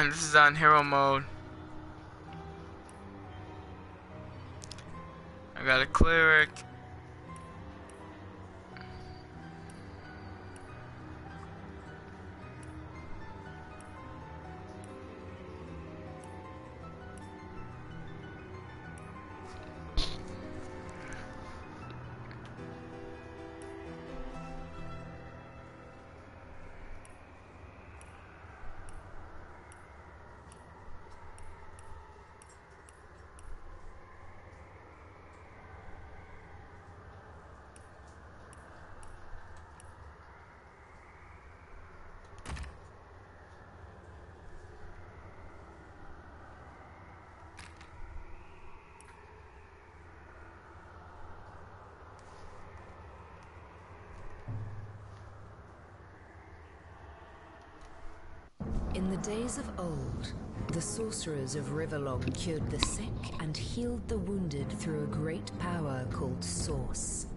This is on hero mode. I got a cleric. In the days of old, the sorcerers of Riverlong cured the sick and healed the wounded through a great power called Source.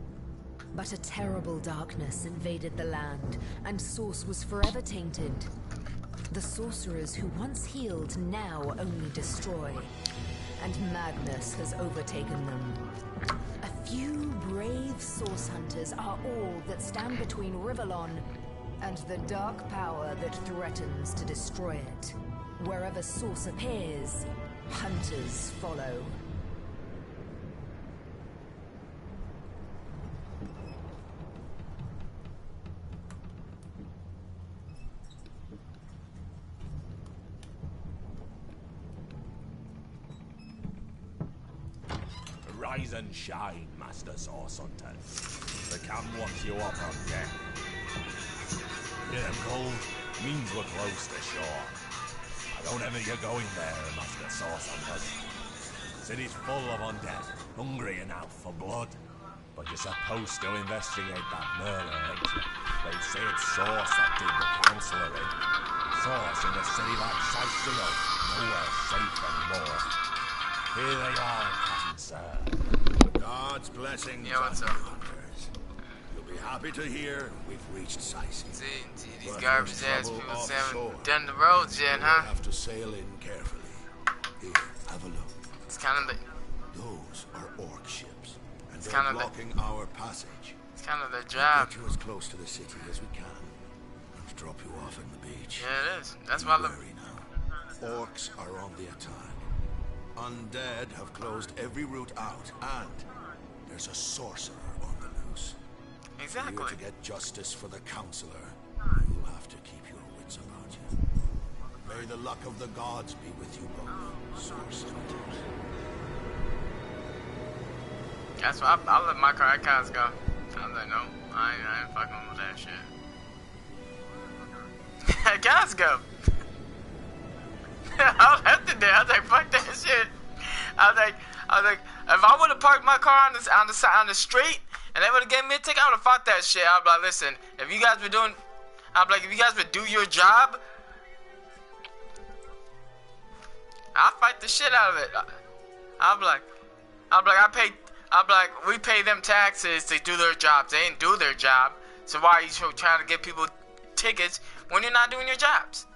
But a terrible darkness invaded the land, and Source was forever tainted. The sorcerers who once healed now only destroy, and madness has overtaken them. A few brave Source hunters are all that stand between Riverlong and the dark power that threatens to destroy it. Wherever Source appears, hunters follow. Rise and shine, Master Source Hunter. The camp wants you up on deck. Getting cold means we're close to shore. I don't envy you going there, Master Source Hunters. City's full of undead, hungry enough for blood. But you're supposed to investigate that murder, ain't you? They say it's Source that did the counselor in. Source in a city like Southfield, nowhere safe anymore. Here they are, Captain Sir. God's blessings. Yeah, what's up? You'll be happy to hear we've reached Sicily. See, these garbage ass people haven't done the roads yet, huh? You have to sail in carefully. Here, have a look. It's kind of the. Those are orc ships, and It's they're kind of blocking our passage. It's kind of their We'll job. get you as close to the city as we can, and drop you off in the beach. Yeah, it is. That's Be why I look. wary now. Orcs are on the attack. Undead have closed every route out, and there's a sorcerer on the loose. For Exactly. you to get justice for the counselor, you'll have to keep your wits about you. May the luck of the gods be with you both, Source Hunters. That's why I let my cars go. I was like, no, I ain't fucking with that shit. Cars go. I left it there. I was like, fuck that shit. I was like, if I would have parked my car on the street and they would have given me a ticket, I would have fucked that shit. I'd be like, listen, if you guys would do your job, I'll fight the shit out of it. We pay them taxes to do their jobs. They didn't do their job. So why are you trying to give people tickets when you're not doing your jobs?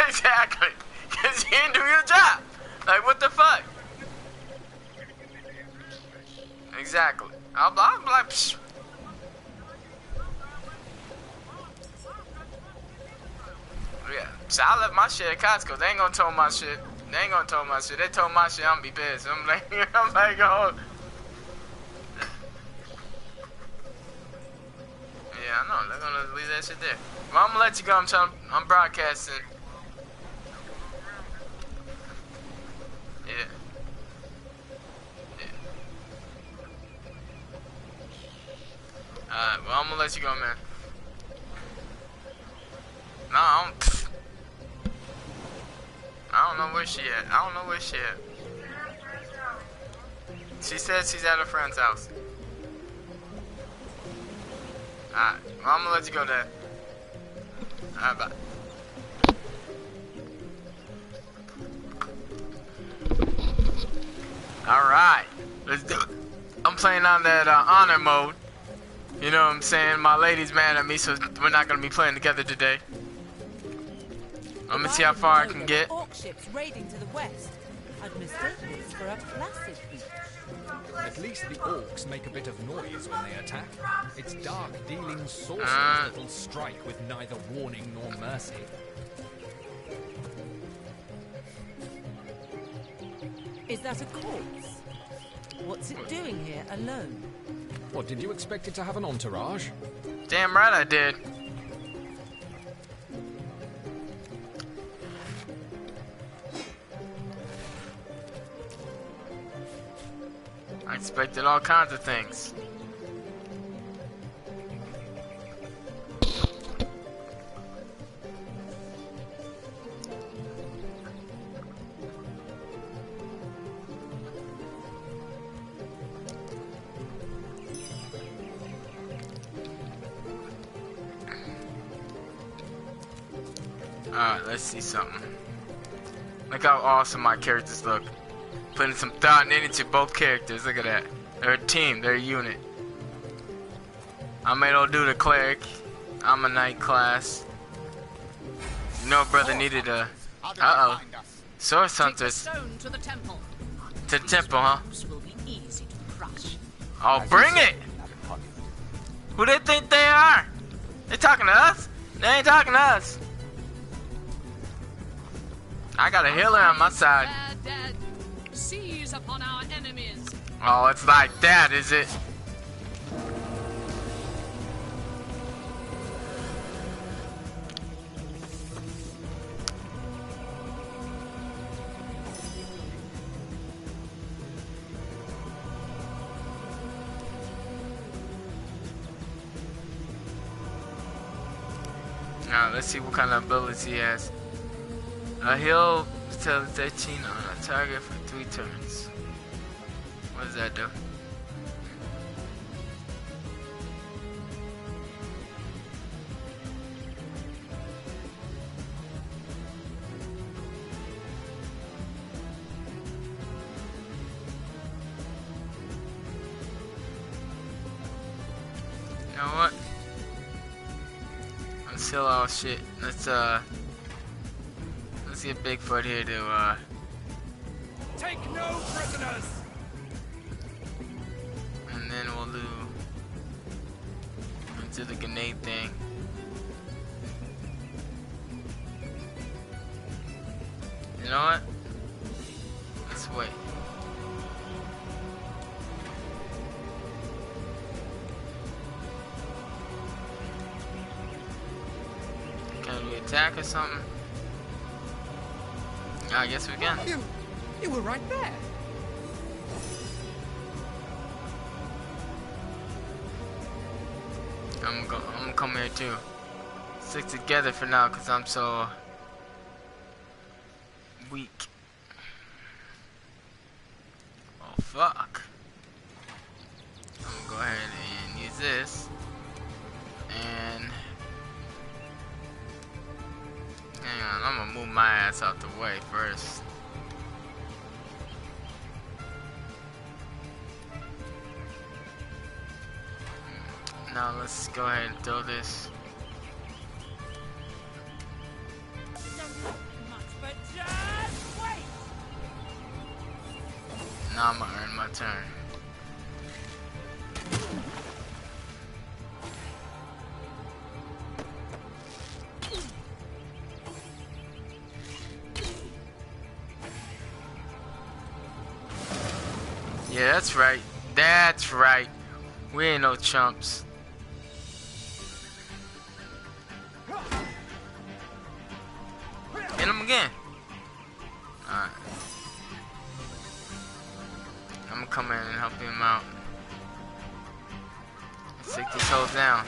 Exactly. Because you didn't do your job. Like, what the fuck? Exactly. I'm like, psh. Yeah. So I left my shit at Costco. They ain't gonna tow my shit. They told my shit, I'm gonna be pissed. I'm like, oh. Yeah, I know. They're gonna leave that shit there. Well, I'm gonna let you go. I'm broadcasting. Yeah. Alright, well, I'm gonna let you go, man. No, I don't know where she at. She said she's at her friend's house. Alright, well, I'm gonna let you go, Dad. Alright, bye. Alright, let's do it. I'm playing on that honor mode. You know what I'm saying? My lady's mad at me, so we're not gonna be playing together today. I'm gonna see how far I can get. Orc ships raiding to the west. I'd mistake this for a placid beach. At least the orcs make a bit of noise when they attack. It's dark-dealing sorcerers that will strike with neither warning nor mercy. Is that a corpse? What's it doing here alone? What, did you expect it to have an entourage? Damn right I did. I expected all kinds of things. Alright, let's see something. Look how awesome my characters look. Putting some thought and into both characters. Look at that. They're a team. They're a unit. I made old dude a cleric. I'm a knight class. You know, brother needed a... Uh-oh. Source hunters. To the temple. To the temple, huh? Will be easy to crush. Oh, bring it! Who they think they are? They talking to us? They ain't talking to us. I got a healer on my side. Dead. Seize upon our enemies. Oh, it's like that, is it? Now, let's see what kind of abilities he has. He'll tell 13 on a target for 3 turns. What does that do? You know what? Let's heal our shit. Let's get Bigfoot here to Take no prisoners! and then we'll do the grenade thing. You know what? Let's wait. Can we attack or something? I guess we can. You were right there. I'm gonna come here too. Stick together for now, cause I'm so weak. Oh fuck! I'm gonna go ahead and use this, and hang on, I'm gonna move my ass out the way first. Now let's go ahead and throw this. Now I'm gonna earn my turn. Yeah, that's right. That's right. We ain't no chumps. Hit him again. Alright. I'm gonna come in and help him out. Let's take these hoes down.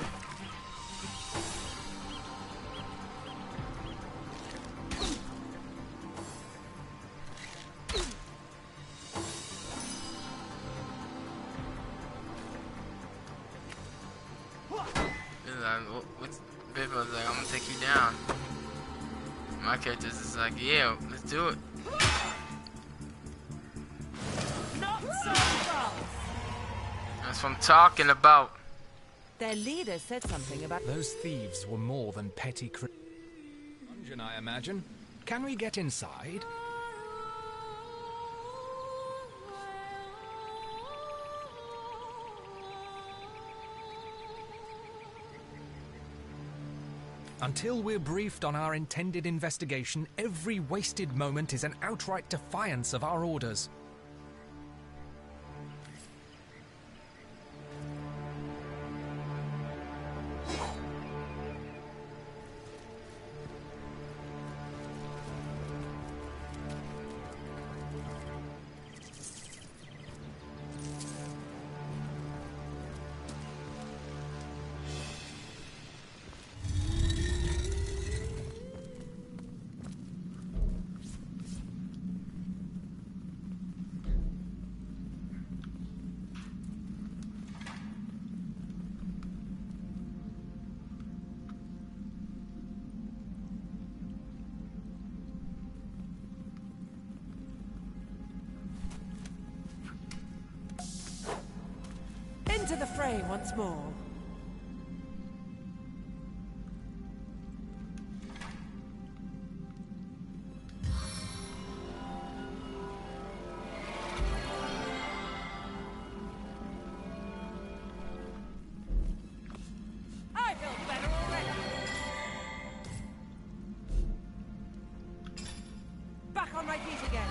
What's Bibbo's like, I'm gonna take you down. My character's is like, yeah, let's do it. Not so fast. That's what I'm talking about. Their leader said something about... Those thieves were more than petty dungeon, I imagine. Can we get inside? Until we're briefed on our intended investigation, every wasted moment is an outright defiance of our orders. Into the fray once more. I feel better already. Back on my feet again.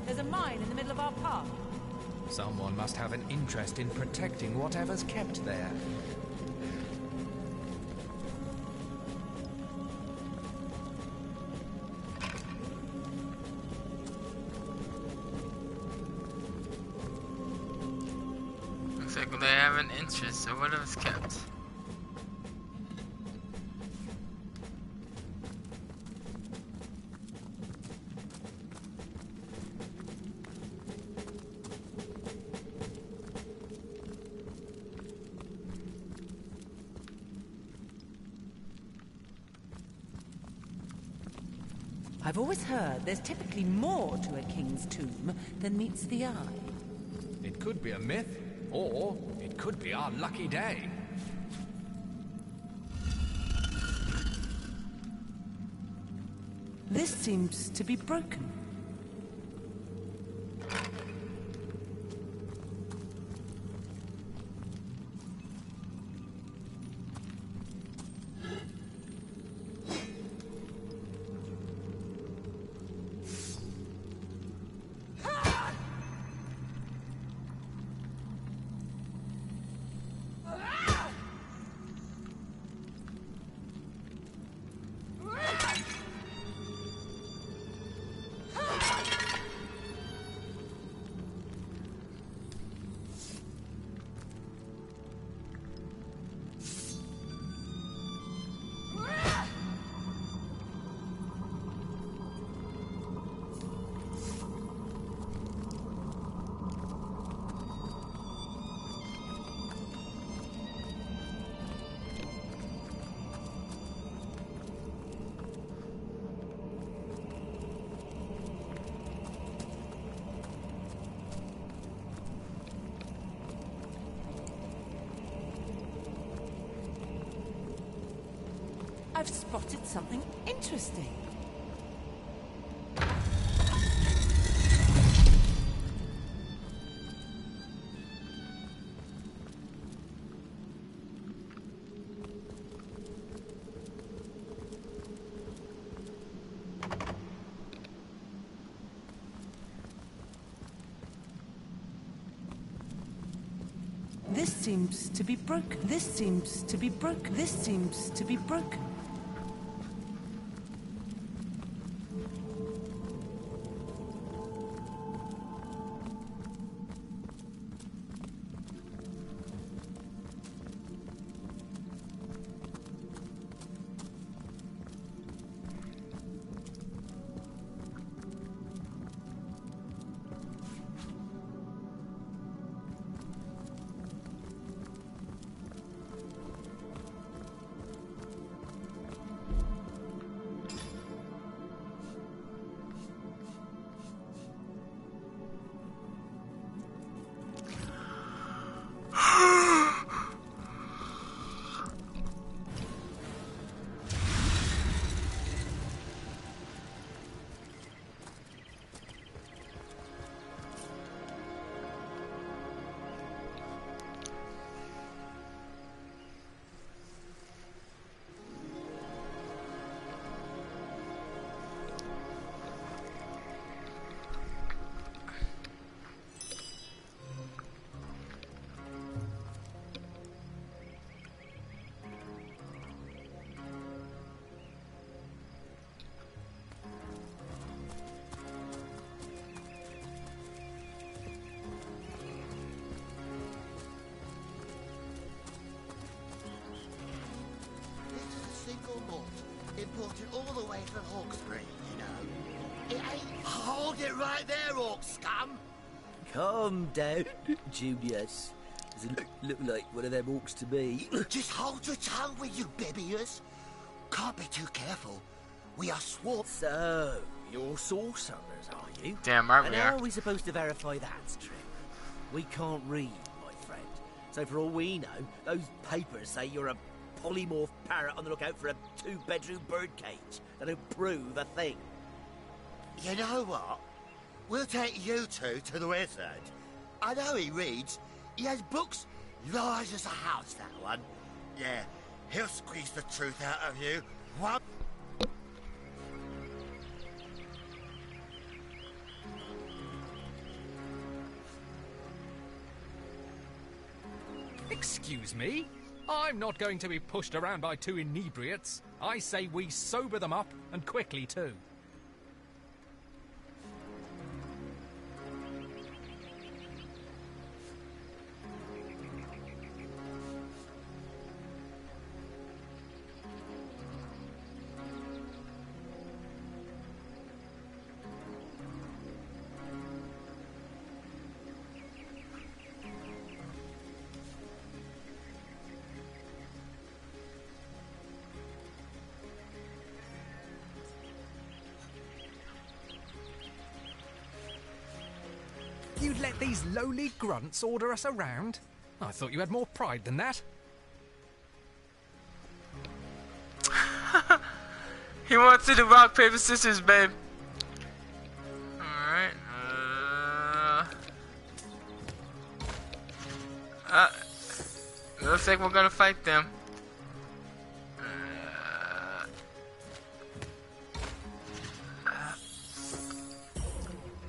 There's a mine in the middle of our path. Someone must have an interest in protecting whatever's kept there. Looks like they have an interest in whatever's kept. I've always heard there's typically more to a king's tomb than meets the eye. It could be a myth, or it could be our lucky day. This seems to be broken. I've spotted something interesting. This seems to be broken. This seems to be broken. This seems to be broken. Imported all the way from Hawkesbury, you know. It ain't... Hold it right there, Orc scum! Calm down, Julius. Doesn't look like one of them orcs to me. Just hold your tongue with you, Bibius. Can't be too careful. We are swarmed. So, you're sorcerers, are you? Damn right And we how are. are we supposed to verify that's true? We can't read, my friend. So for all we know, those papers say you're a polymorph parrot on the lookout for a 2-bedroom birdcage. That don't prove a thing. You know what? We'll take you two to the wizard. I know he reads. He has books large as a house, that one. Yeah, he'll squeeze the truth out of you. One... Excuse me? I'm not going to be pushed around by two inebriates. I say we sober them up, and quickly too. You'd let these lowly grunts order us around? I thought you had more pride than that. He wants to do rock, paper, scissors, babe. Alright. Looks like we're gonna fight them.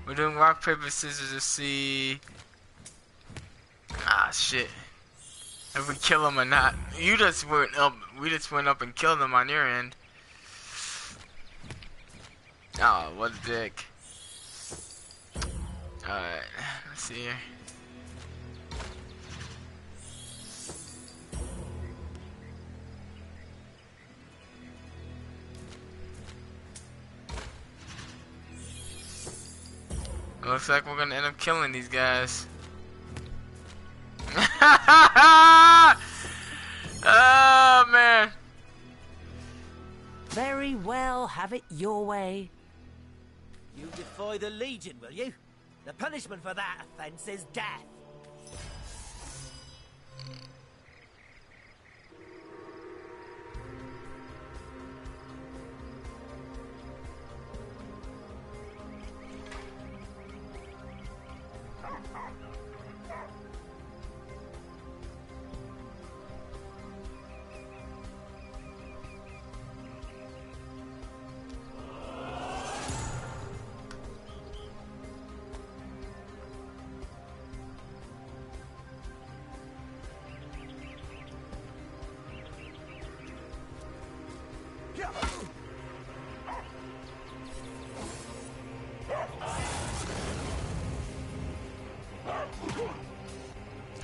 We're doing rock, paper, scissors to see. Ah, shit. If we kill them or not. You just went up. We just went up and killed them on your end. Oh, what a dick. Alright, let's see here. Looks like we're gonna end up killing these guys. Oh, man. Very well, have it your way. You defy the Legion, will you? The punishment for that offence is death.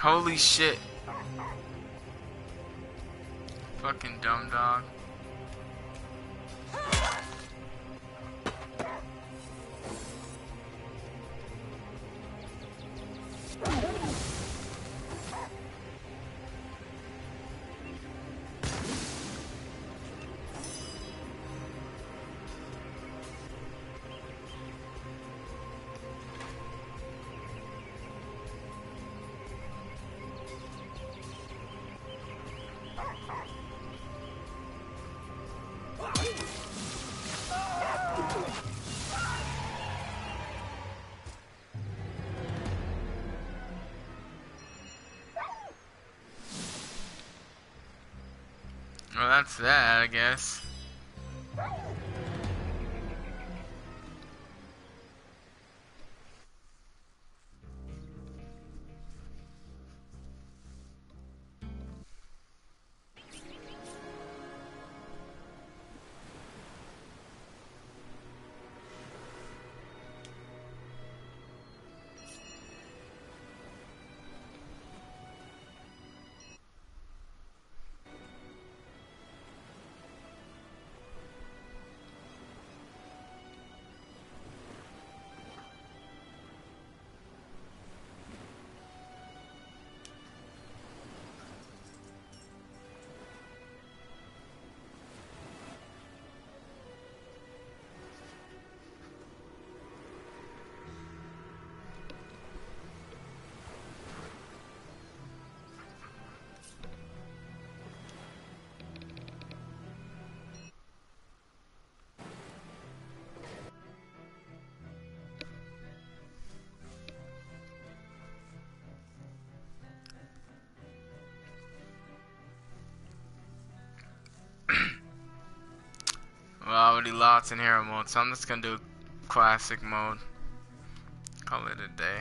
Holy shit. Fucking dumb dog. Well, that's that, I guess. Well, already lots in hero mode, so I'm just gonna do classic mode. Call it a day.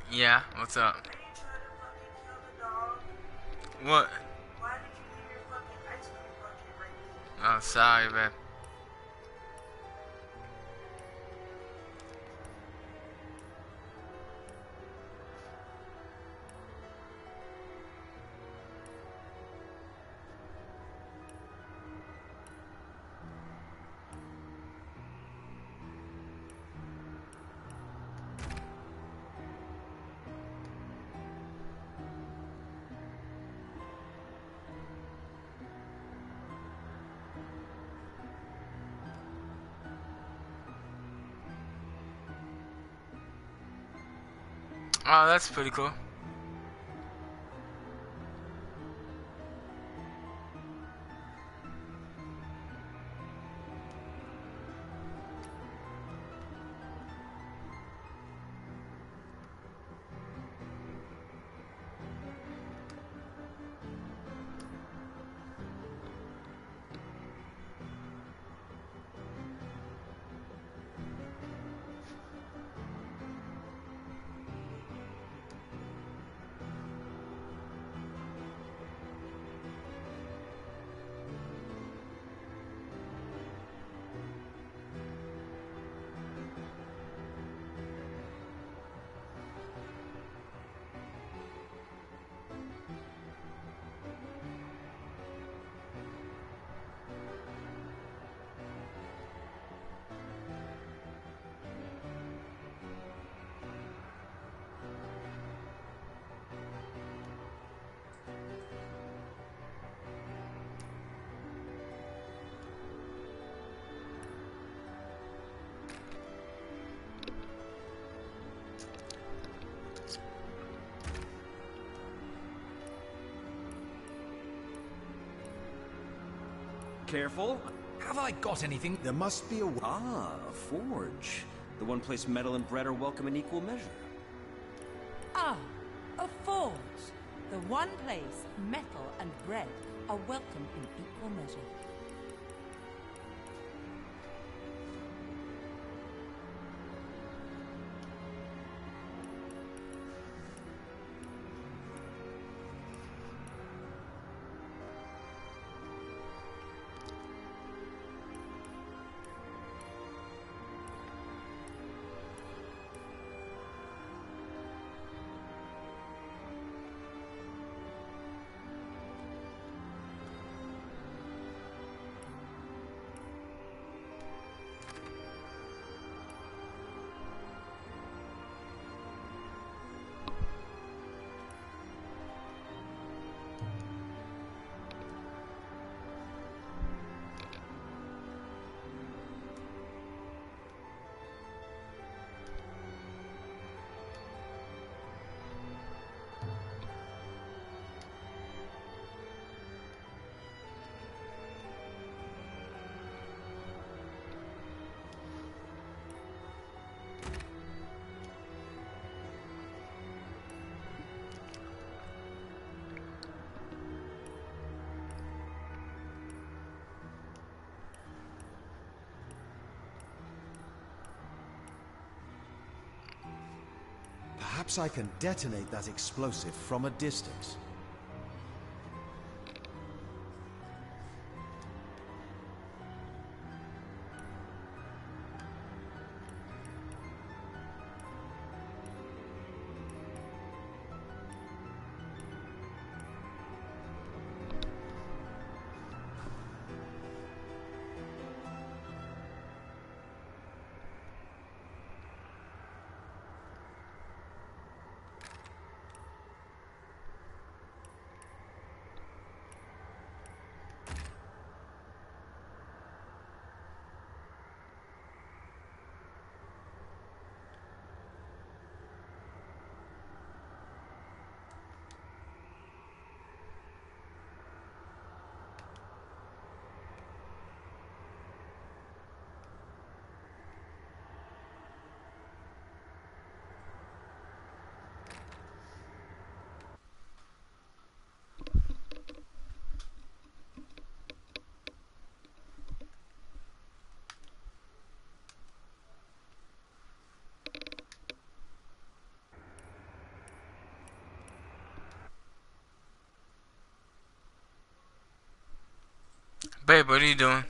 Yeah, what's up? What? Oh, sorry, man. Oh, that's pretty cool. Careful. Have I got anything? There must be a... Ah, a forge. The one place metal and bread are welcome in equal measure. Ah, a forge. The one place metal and bread are welcome in equal measure. Perhaps I can detonate that explosive from a distance. Babe, what are you doing?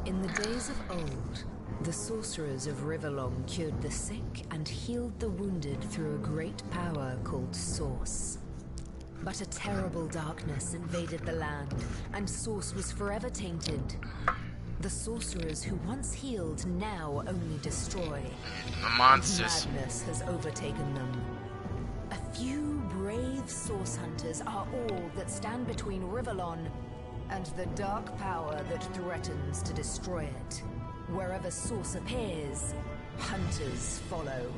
In the days of old, the sorcerers of Riverlong cured the sick and healed the wounded through a great power called Source. But a terrible darkness invaded the land, and Source was forever tainted. The sorcerers who once healed now only destroy. The monsters. Madness has overtaken them. A few brave Source hunters are all that stand between Riverlong and the dark power that threatens to destroy it. Wherever Source appears, hunters follow.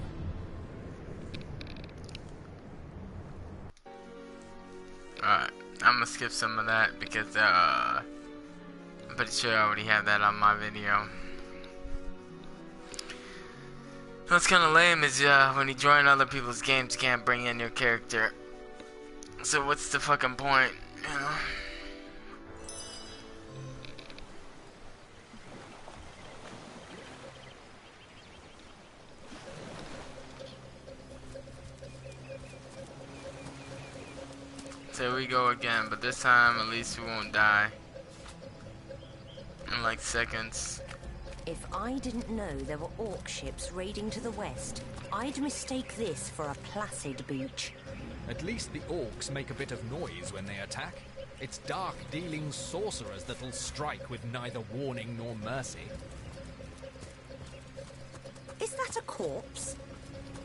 Alright, I'm gonna skip some of that because I'm pretty sure I already have that on my video. What's kind of lame is when you join other people's games, you can't bring in your character. So what's the fucking point, you know? So here we go again, but this time at least we won't die in like seconds. If I didn't know there were orc ships raiding to the west, I'd mistake this for a placid beach. At least the orcs make a bit of noise when they attack. It's dark-dealing sorcerers that'll strike with neither warning nor mercy. Is that a corpse?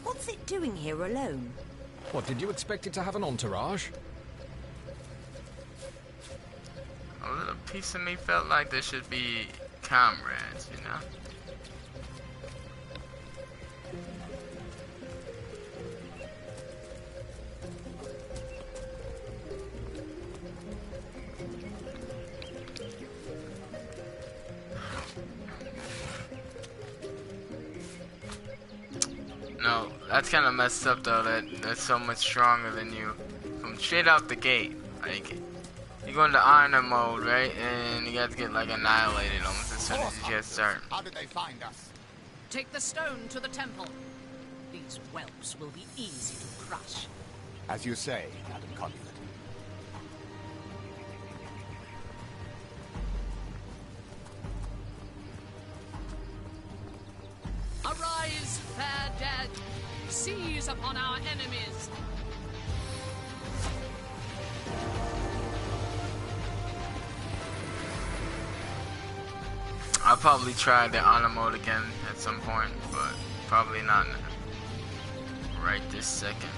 What's it doing here alone? What, did you expect it to have an entourage? A little piece of me felt like there should be comrades, you know? No, that's kind of messed up though, that's so much stronger than you from straight out the gate. Like, you go into honor mode, right? And you got to get like annihilated almost as soon as you get started. How did they find us? Take the stone to the temple. These whelps will be easy to crush. As you say, Madam Conduit. Arise, fair dead. Seize upon our enemies. I'll probably try the honor mode again at some point, but probably not right this second.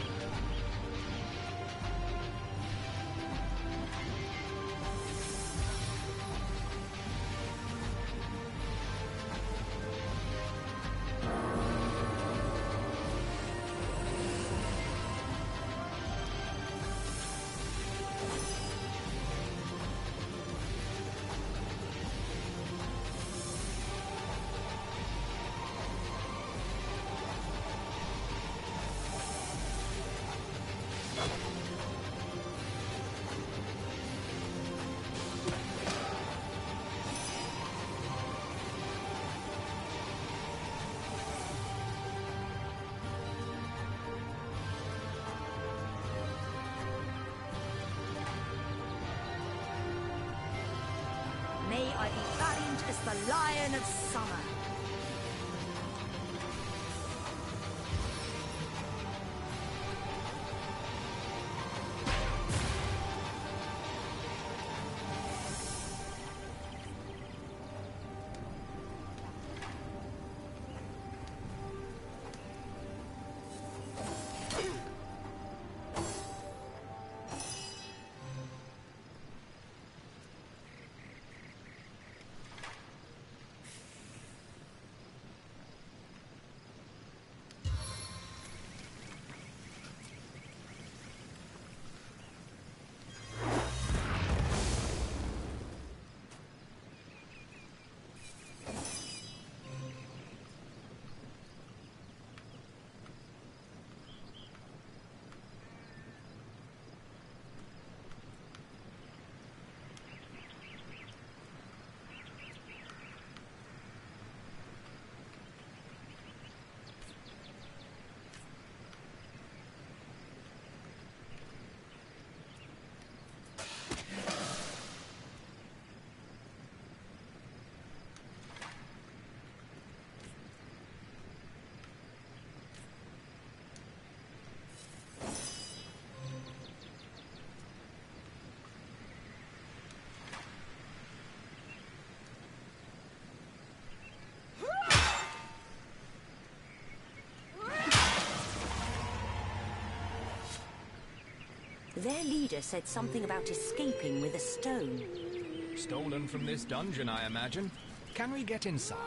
Scion of Summer. Their leader said something about escaping with a stone. Stolen from this dungeon, I imagine. Can we get inside?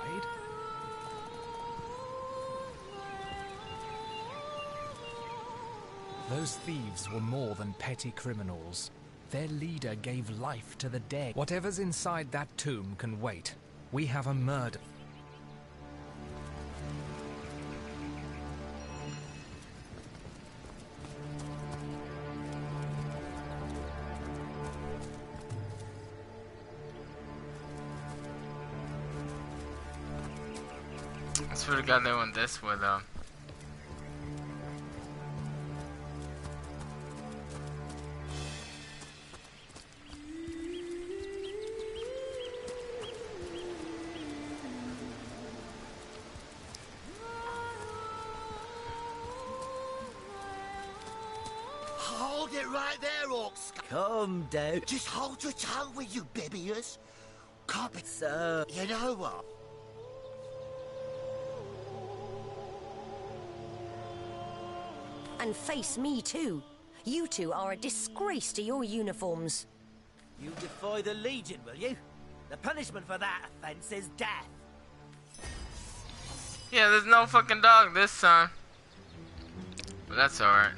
Those thieves were more than petty criminals. Their leader gave life to the dead. Whatever's inside that tomb can wait. We have a murder. I swear to God, they went this way though. Hold it right there, Orcs. Calm down. Just hold your tongue with you, bibbiers. Can't be... So... You know what? And face me too. You two are a disgrace to your uniforms. You defy the Legion, will you? The punishment for that offense is death. Yeah, there's no fucking dog this time. But that's alright.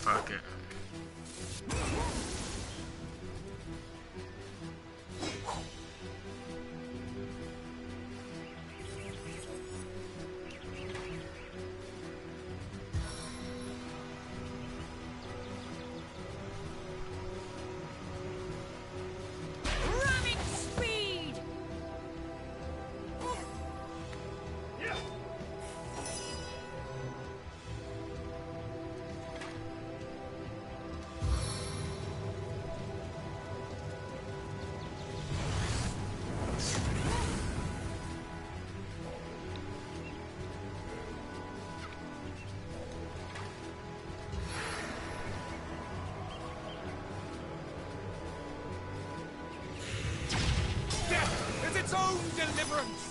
Fuck it. Ramming speed! own deliverance.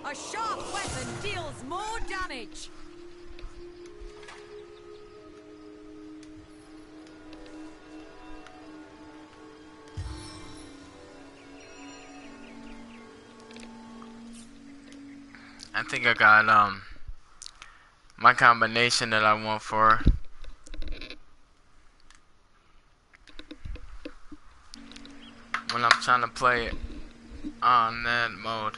A sharp weapon deals more damage. I think I got my combination that I want for when I'm trying to play it on that mode.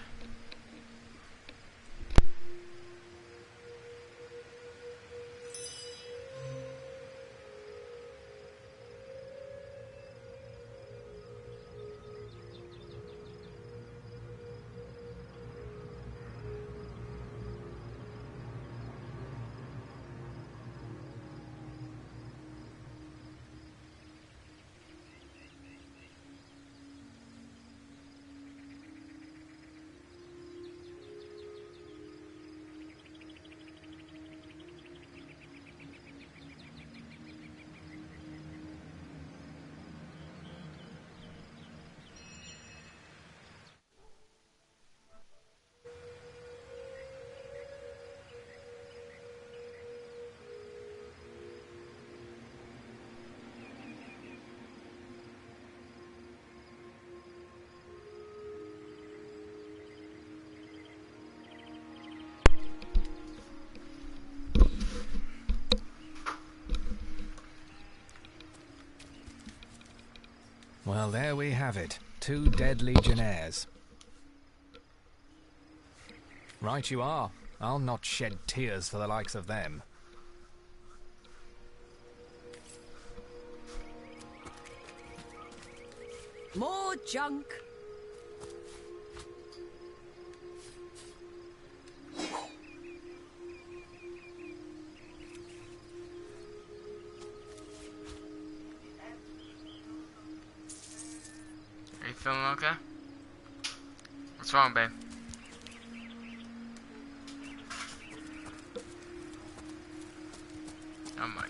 Well, there we have it. 2 dead legionnaires. Right you are. I'll not shed tears for the likes of them. More junk. Are you feeling okay? What's wrong, babe? Oh my god.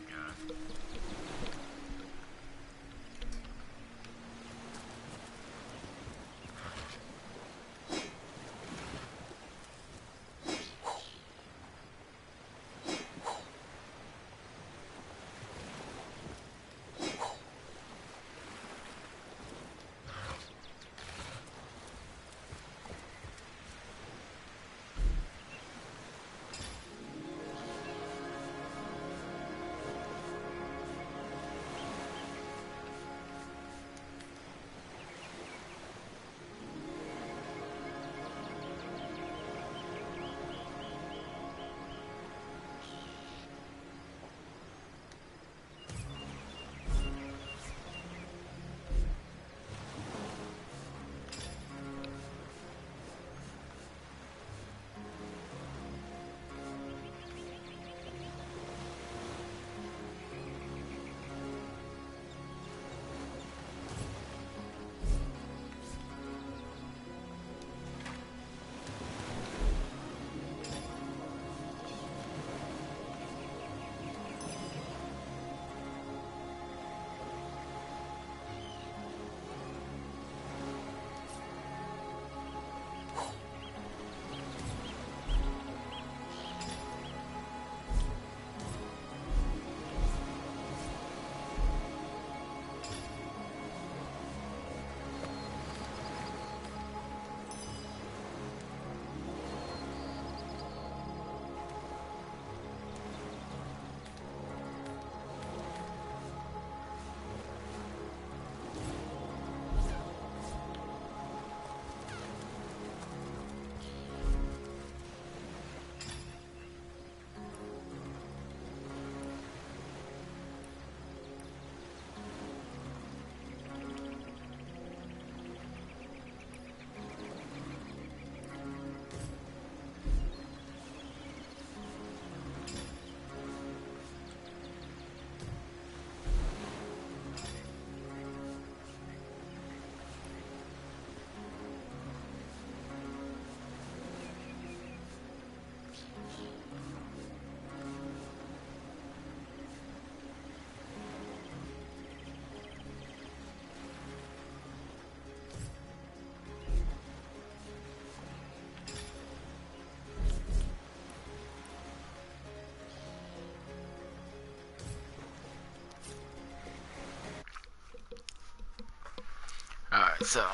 So.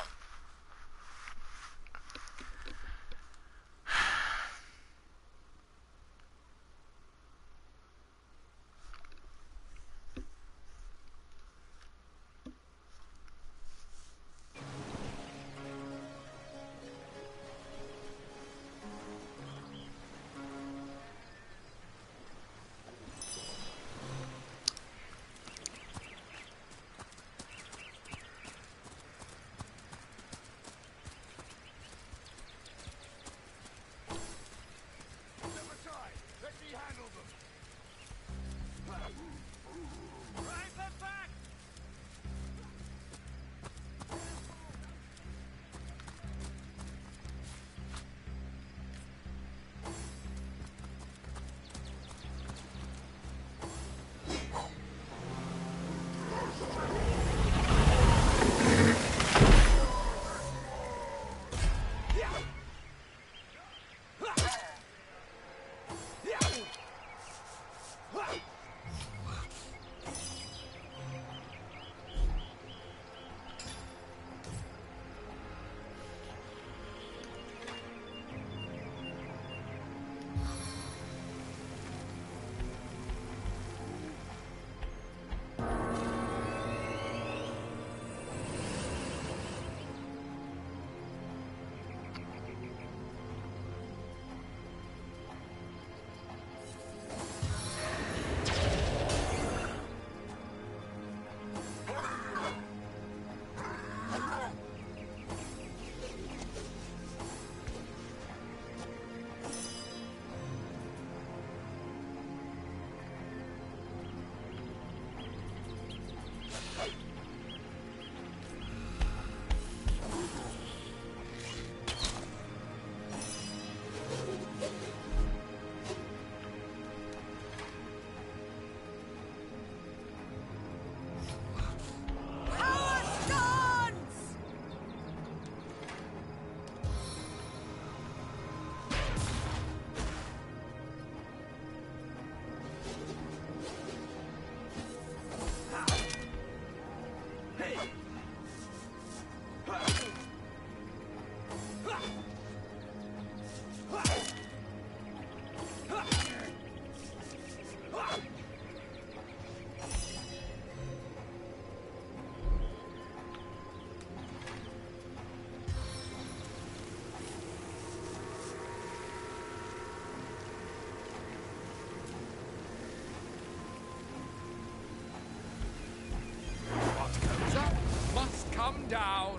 Come down.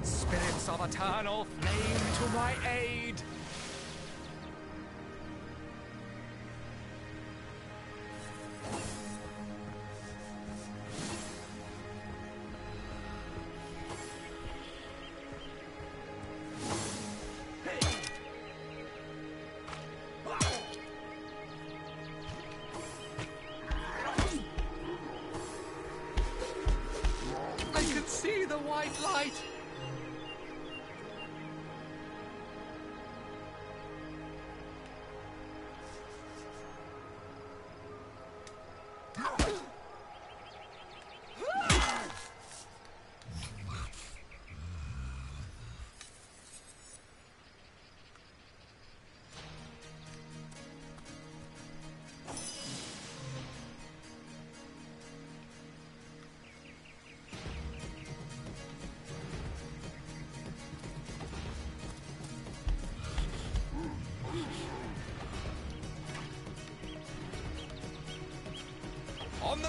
Spirits of eternal flame to my aid! I can see the white light!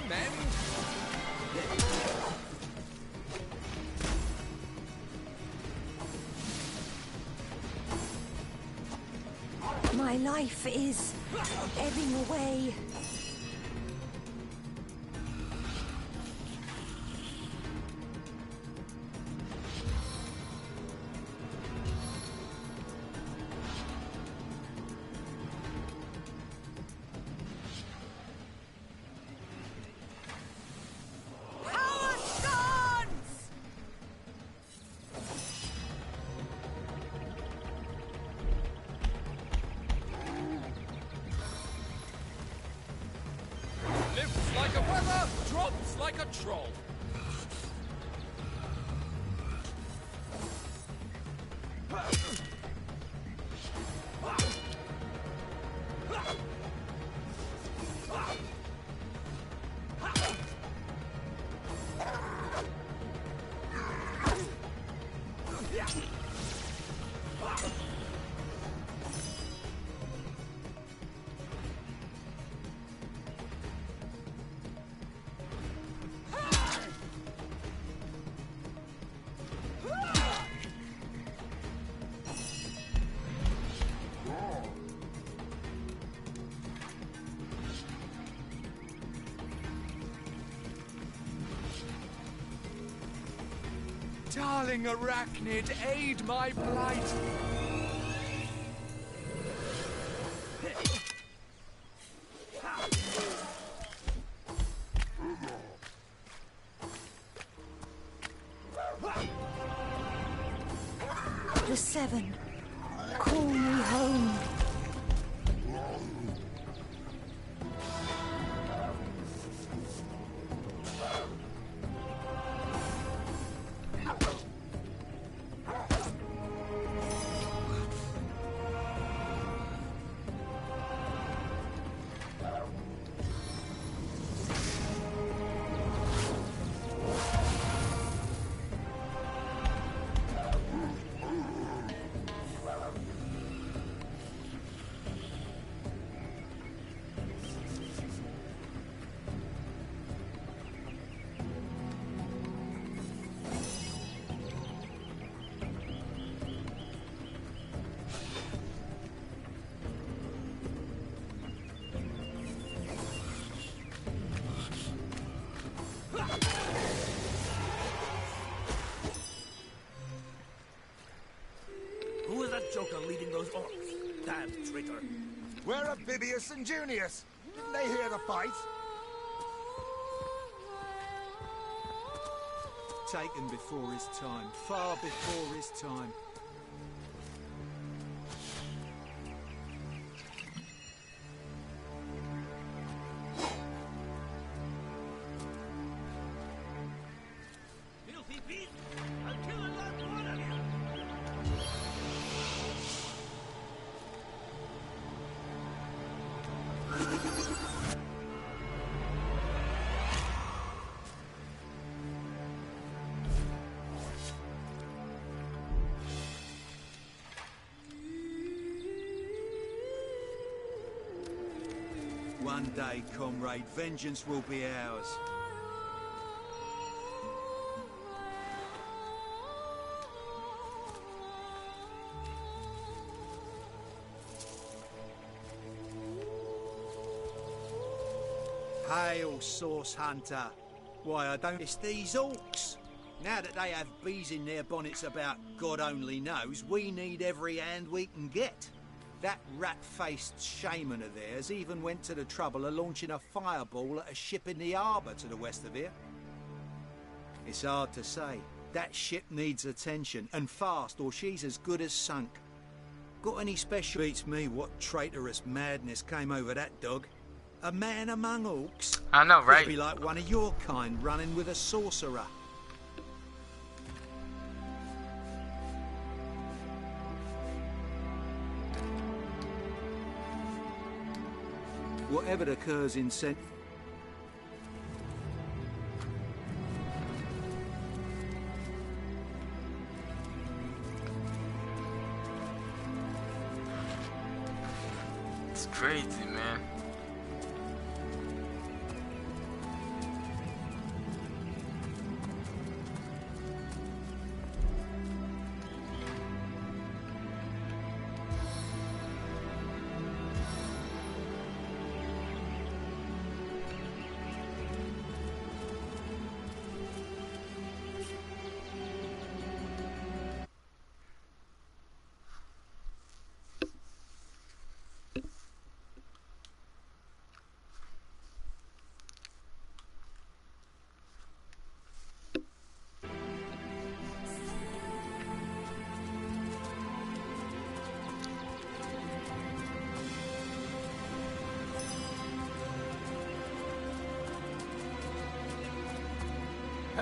mend? My life is ebbing away. Lifts like a weather, drops like a troll. Darling arachnid, aid my plight. The Seven, call me home. Who is that joker leading those orcs? Damn traitor. Where are Bibius and Junius? Didn't they hear the fight? Taken before his time, far before his time. Filthy beast! I'll kill the last one of you! One day, comrade, vengeance will be ours. Hail, Source Hunter. Why, I don't... It's these orcs. Now that they have bees in their bonnets about God only knows, we need every hand we can get. That rat-faced shaman of theirs even went to the trouble of launching a fireball at a ship in the harbour to the west of here. It's hard to say. That ship needs attention, and fast, or she's as good as sunk. Got any special... Beats me what traitorous madness came over that dog. A man among orcs? I know, right? Could be like one of your kind running with a sorcerer. Whatever occurs in Cent... It's crazy, man.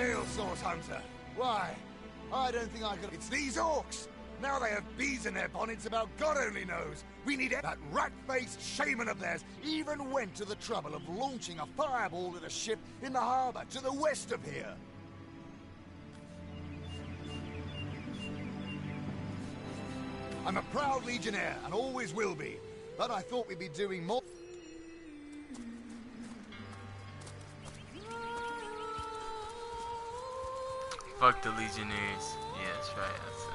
Ale Source Hunter. Why? I don't think I could... It's these orcs! Now they have bees in their bonnets about God only knows. We need... That rat-faced shaman of theirs even went to the trouble of launching a fireball at a ship in the harbour to the west of here. I'm a proud legionnaire, and always will be. But I thought we'd be doing more... Fuck the Legionnaires. Yeah, that's right. That's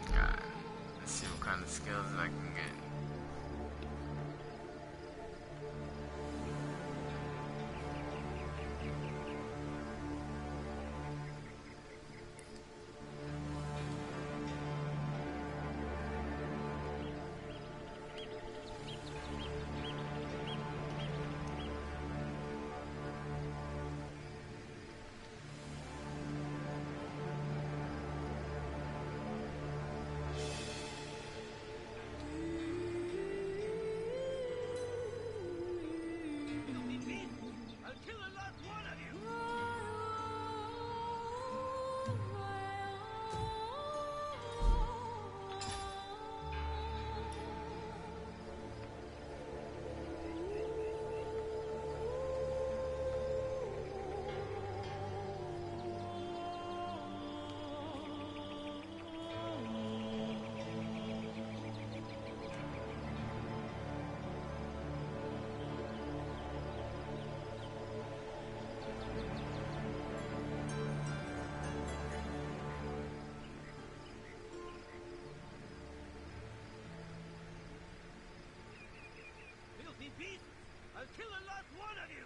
it. God, let's see what kind of skills I can get. I'll kill a lot one of you!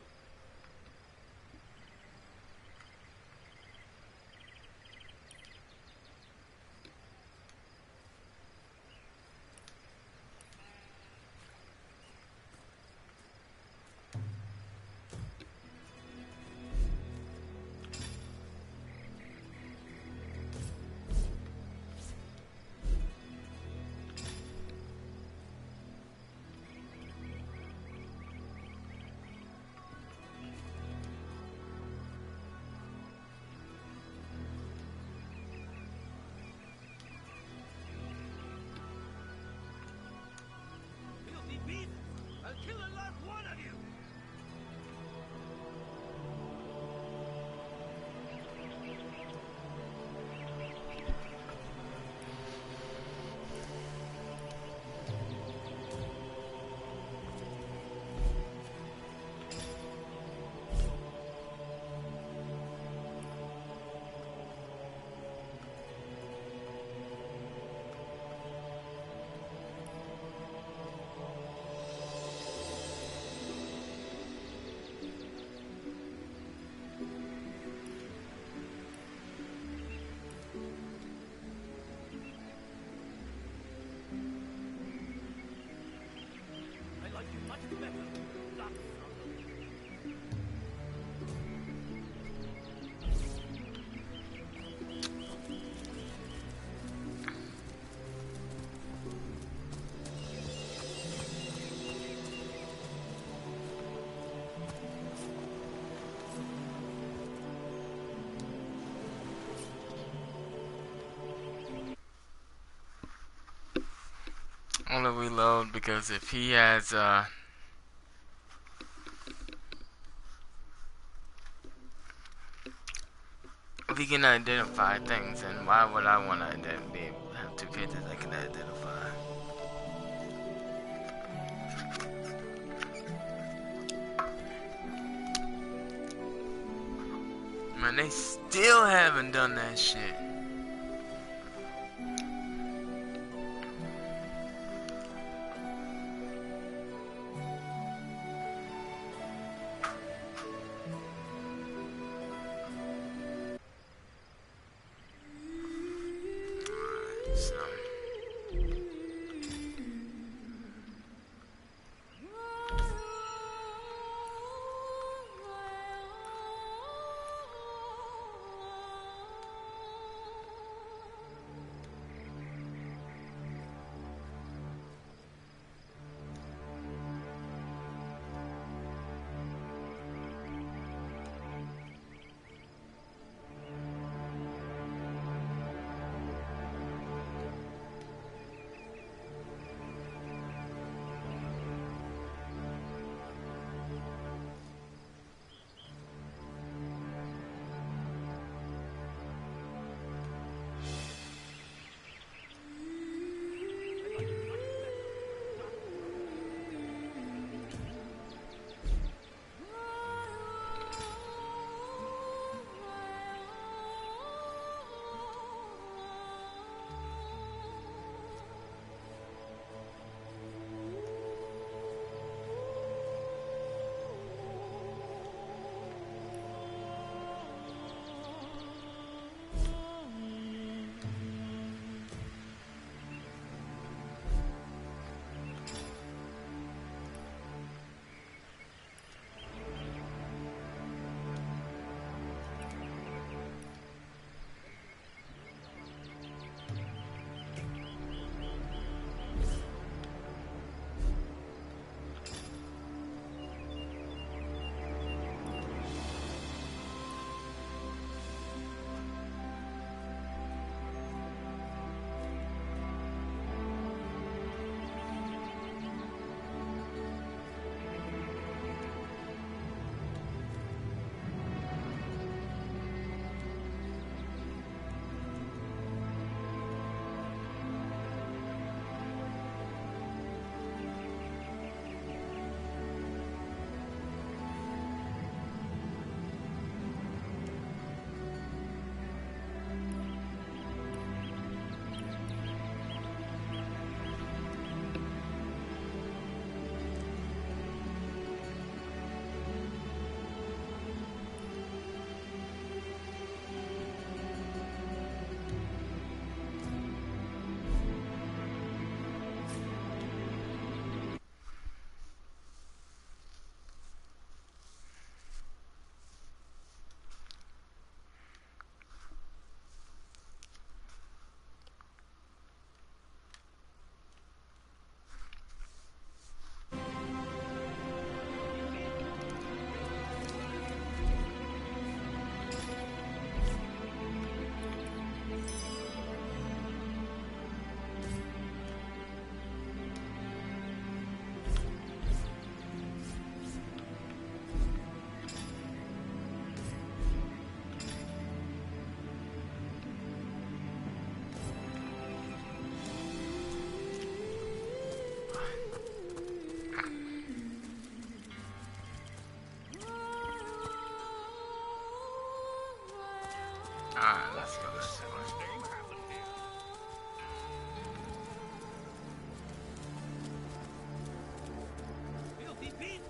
I'll kill a lot one of you! I'm gonna reload because if he has if he can identify things, then why would I want to have two characters I can identify? Man, they still haven't done that shit. Filthy beast!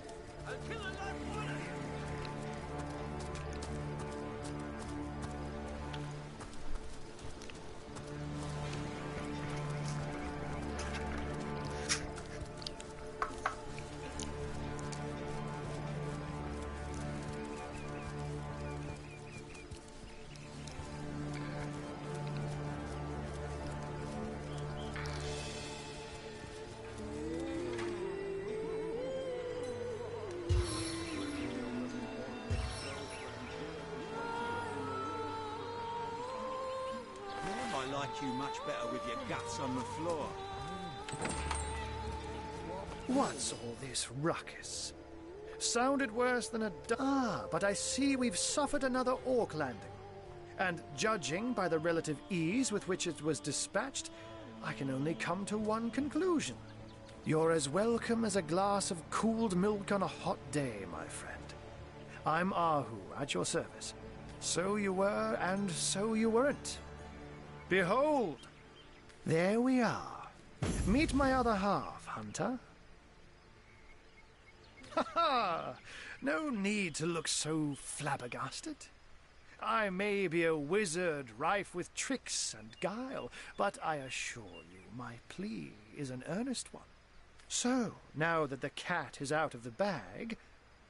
I'll kill a lot more of you! I like you much better with your guts on the floor. What's all this ruckus? Sounded worse than a... but I see we've suffered another orc landing. And judging by the relative ease with which it was dispatched, I can only come to one conclusion. You're as welcome as a glass of cooled milk on a hot day, my friend. I'm Ahu, at your service. So you were, and so you weren't. Behold! There we are. Meet my other half, Hunter. Ha ha! No need to look so flabbergasted. I may be a wizard rife with tricks and guile, but I assure you my plea is an earnest one. So, now that the cat is out of the bag,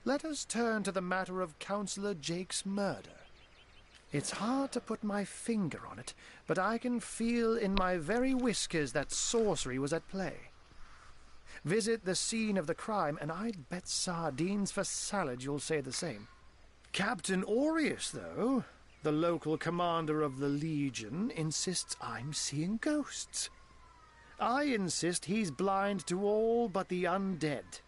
let us turn to the matter of Councillor Jake's murder. It's hard to put my finger on it, but I can feel in my very whiskers that sorcery was at play. Visit the scene of the crime, and I'd bet sardines for salad you'll say the same. Captain Aureus, though, the local commander of the Legion, insists I'm seeing ghosts. I insist he's blind to all but the undead.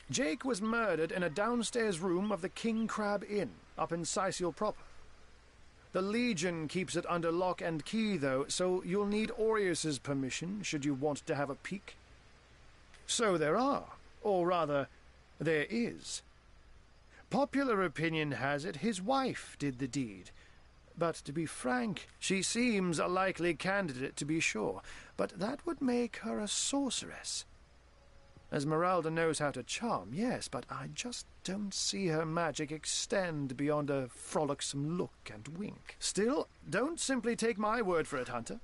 Jake was murdered in a downstairs room of the King Crab Inn, up in Sicil proper. The Legion keeps it under lock and key, though, so you'll need Aureus's permission should you want to have a peek. So there are, or rather, there is. Popular opinion has it his wife did the deed. But to be frank, she seems a likely candidate to be sure, but that would make her a sorceress. Esmeralda knows how to charm, yes, but I just don't see her magic extend beyond a frolicsome look and wink. Still, don't simply take my word for it, Hunter.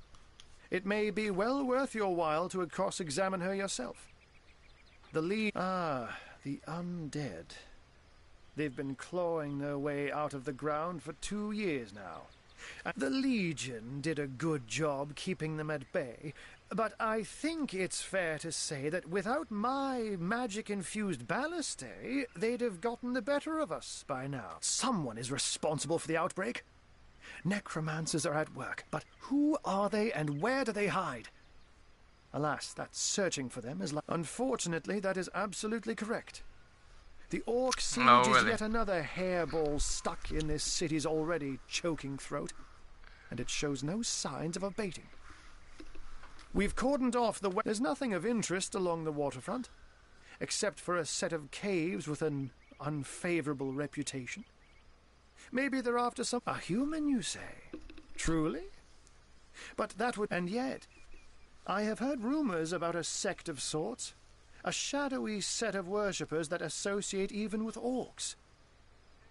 It may be well worth your while to cross-examine her yourself. The undead. They've been clawing their way out of the ground for 2 years now. The Legion did a good job keeping them at bay, but I think it's fair to say that without my magic-infused ballistay, they'd have gotten the better of us by now. Someone is responsible for the outbreak. Necromancers are at work, but who are they and where do they hide? Alas, that searching for them is like... Unfortunately, that is absolutely correct. The orc siege is yet another hairball stuck in this city's already choking throat, and it shows no signs of abating. We've cordoned off the... There's nothing of interest along the waterfront, except for a set of caves with an unfavorable reputation. Maybe they're after some... A human, you say? Truly? But that would... And yet, I have heard rumors about a sect of sorts. A shadowy set of worshippers that associate even with orcs.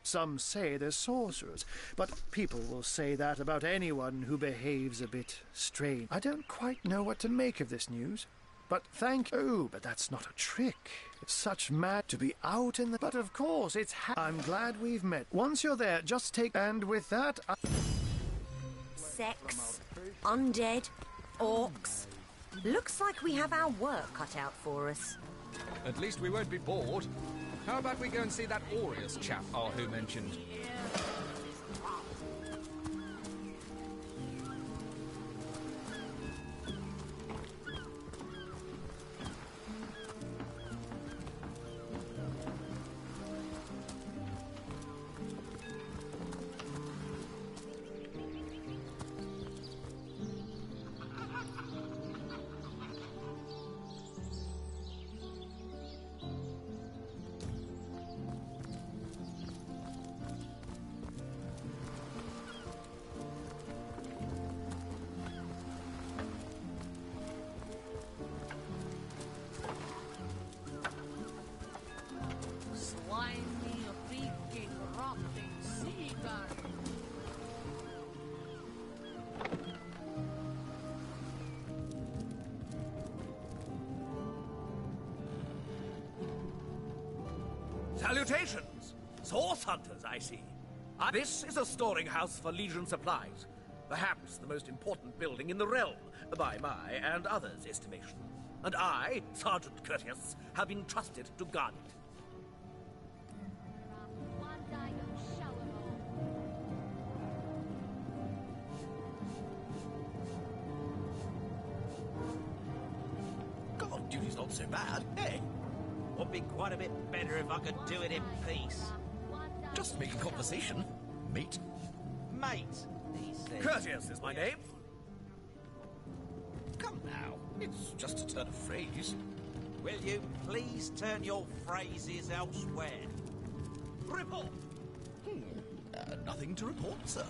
Some say they're sorcerers, but people will say that about anyone who behaves a bit strange. I don't quite know what to make of this news, but Oh, but that's not a trick. It's such mad to be out in the... But of course, it's I'm glad we've met. Once you're there, just take... And with that... Sex, undead, orcs. Looks like we have our work cut out for us. At least we won't be bored. How about we go and see that Aureus chap Ahu mentioned? Salutations! Source hunters, I see. This is a storing house for Legion supplies. Perhaps the most important building in the realm, by my and others' estimation. And I, Sergeant Courteous, have been trusted to guard it. God, duty's not so bad, eh? Would be quite a bit better if I could do it in peace. Just making conversation, mate. Mate, he said. Courteous is my name. Come now, it's just a turn of phrase. Will you please turn your phrases elsewhere? Report! Nothing to report, sir.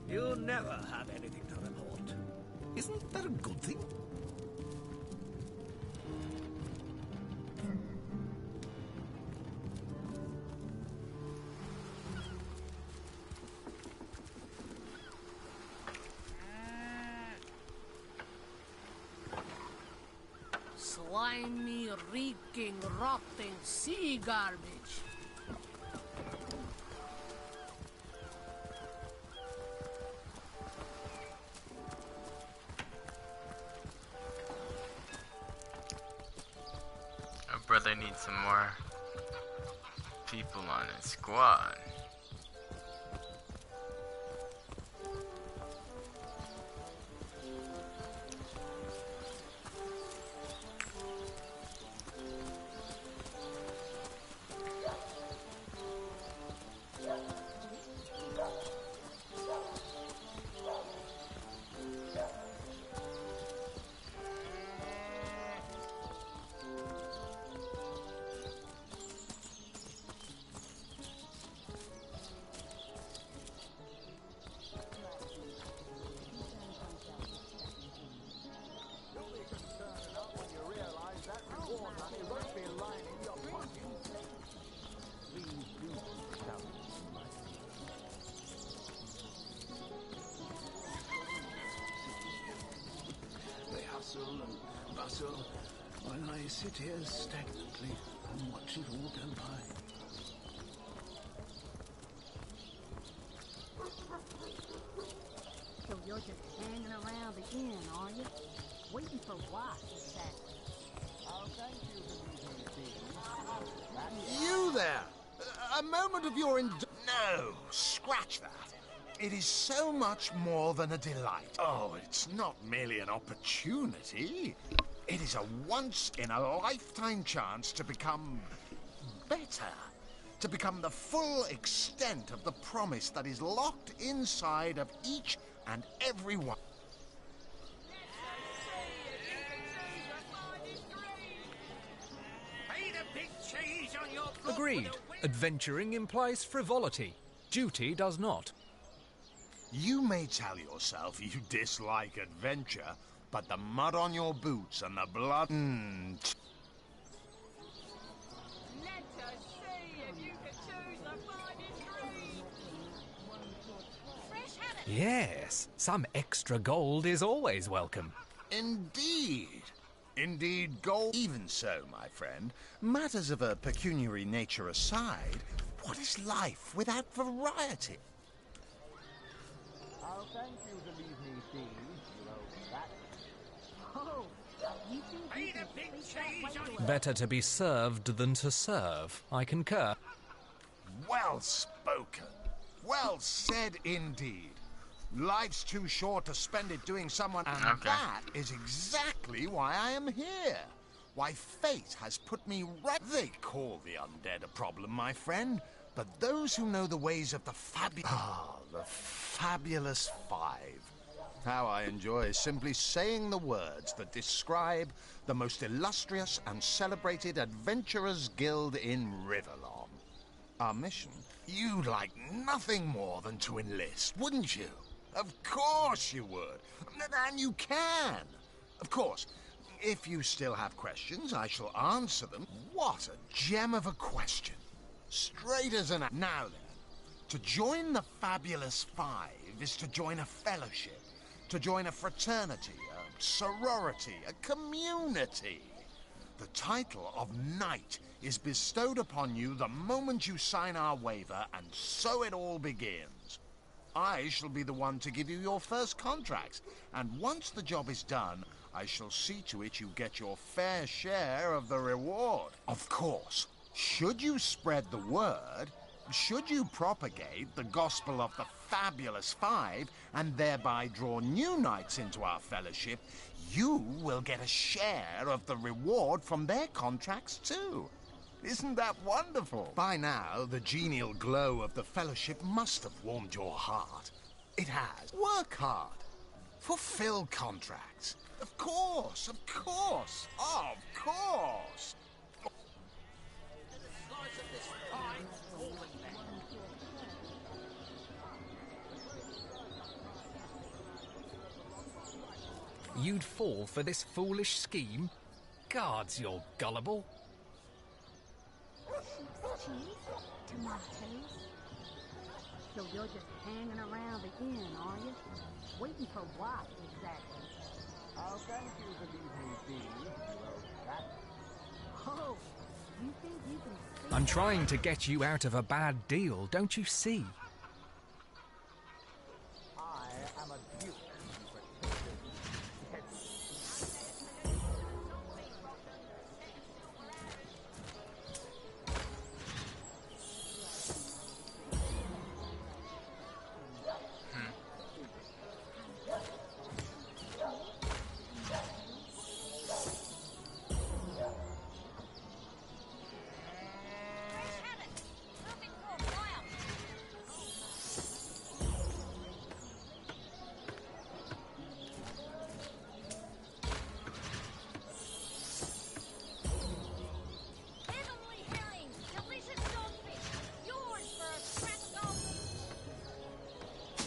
You never have anything to report. Isn't that a good thing? Slimy, reeking, rotting sea garbage. Our brother needs some more people on his squad. And bustle while I sit here stagnantly and watch it all go by. So you're just hanging around the inn, are you? Waiting for what, exactly? Oh, thank you. You there! A moment of your No, scratch that. It is so much more than a delight. Oh, it's not merely an opportunity. It is a once-in-a-lifetime chance to become better. To become the full extent of the promise that is locked inside of each and every one. Agreed. Adventuring implies frivolity. Duty does not. You may tell yourself you dislike adventure, but the mud on your boots and the blood... Yes, some extra gold is always welcome. Indeed. Indeed, gold. Even so, my friend, matters of a pecuniary nature aside, what is life without variety? Oh, thank you to leave me be. You know that. Oh, you think you can Better to be served than to serve. I concur. Well spoken. Well said indeed. Life's too short to spend it doing someone, and that is exactly why I am here. Why fate has put me right. They call the undead a problem, my friend, but those who know the ways of the the fabulous five. How I enjoy simply saying the words that describe the most illustrious and celebrated adventurers' guild in Riverlong. Our mission? You'd like nothing more than to enlist, wouldn't you? Of course you would. And you can. Of course, if you still have questions, I shall answer them. What a gem of a question. Straight as an... Now then, to join the Fabulous Five is to join a fellowship, to join a fraternity, a sorority, a community. The title of Knight is bestowed upon you the moment you sign our waiver, and so it all begins. I shall be the one to give you your first contracts, and once the job is done, I shall see to it you get your fair share of the reward. Of course, should you spread the word, should you propagate the gospel of the Fabulous Five, and thereby draw new knights into our fellowship, you will get a share of the reward from their contracts too. Isn't that wonderful? By now, the genial glow of the fellowship must have warmed your heart. It has. Work hard. Fulfill contracts. Of course, of course, of course. You'd fall for this foolish scheme? Gods, you're gullible. Sheep's cheese? Tomatoes? So you're just hanging around the inn, are you? Waiting for what, exactly? I'll thank you for leaving me be, you old rat. Oh, you think you can see? I'm trying to get you out of a bad deal, don't you see? I am a duke.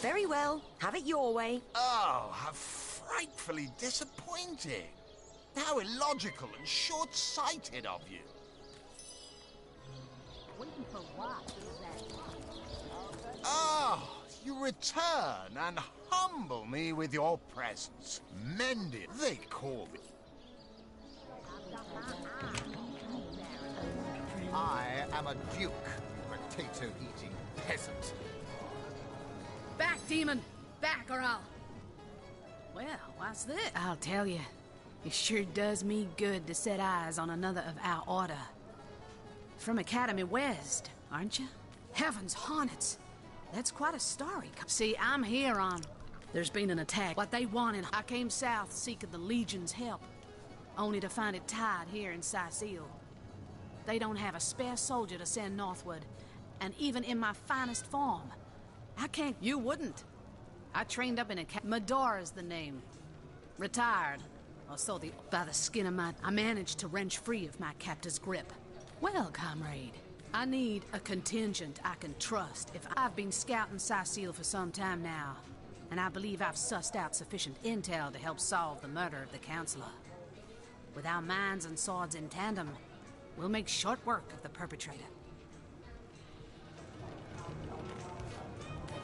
Very well. Have it your way. Oh, how frightfully disappointing. How illogical and short-sighted of you. Waiting for what, exactly? Oh, you return and humble me with your presence. Mended, they call me. I am a duke, potato-eating peasant. Back, demon! Back, or I'll... Well, what's this? I'll tell you. It sure does me good to set eyes on another of our order. From Academy West, aren't you? Heavens hornets! That's quite a story. See, I'm here on... There's been an attack. What they wanted. I came south seeking the Legion's help, only to find it tied here in Sicil. They don't have a spare soldier to send northward, and even in my finest form, I can't... You wouldn't. I trained up in a... Medora's the name. Retired. Or so the... By the skin of my... I managed to wrench free of my captor's grip. Well, comrade, I need a contingent I can trust. If I've been scouting Sicil for some time now, and I believe I've sussed out sufficient intel to help solve the murder of the Counselor. With our minds and swords in tandem, we'll make short work of the perpetrator.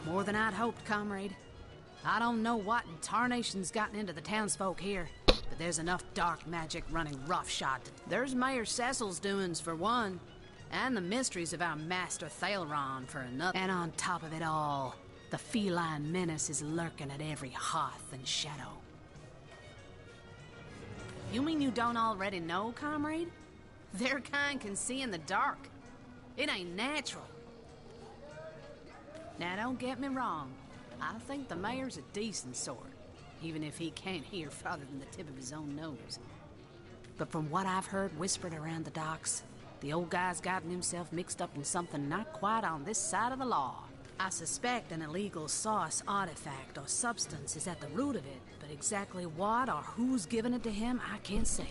More than I'd hoped, comrade. I don't know what in tarnation's gotten into the townsfolk here, but there's enough dark magic running roughshod. There's Mayor Cecil's doings for one, and the mysteries of our master Thalron for another. And on top of it all, the feline menace is lurking at every hearth and shadow. You mean you don't already know, comrade? Their kind can see in the dark. It ain't natural. Now, don't get me wrong. I think the mayor's a decent sort, even if he can't hear farther than the tip of his own nose. But from what I've heard whispered around the docks, the old guy's gotten himself mixed up in something not quite on this side of the law. I suspect an illegal sauce, artifact, or substance is at the root of it, but exactly what or who's giving it to him, I can't say.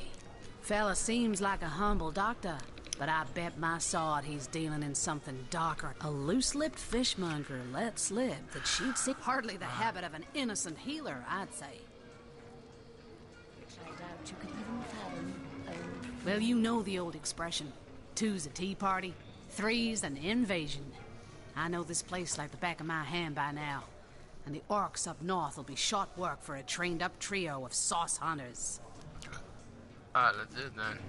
Fella seems like a humble doctor, but I bet my sword he's dealing in something darker. A loose-lipped fishmonger let slip that she'd seek hardly the habit of an innocent healer, I'd say. Which I doubt you could even fathom. Well, you know the old expression. 2's a tea party, 3's an invasion. I know this place like the back of my hand by now, and the orcs up north will be short work for a trained-up trio of sauce hunters. Alright, let's do it then.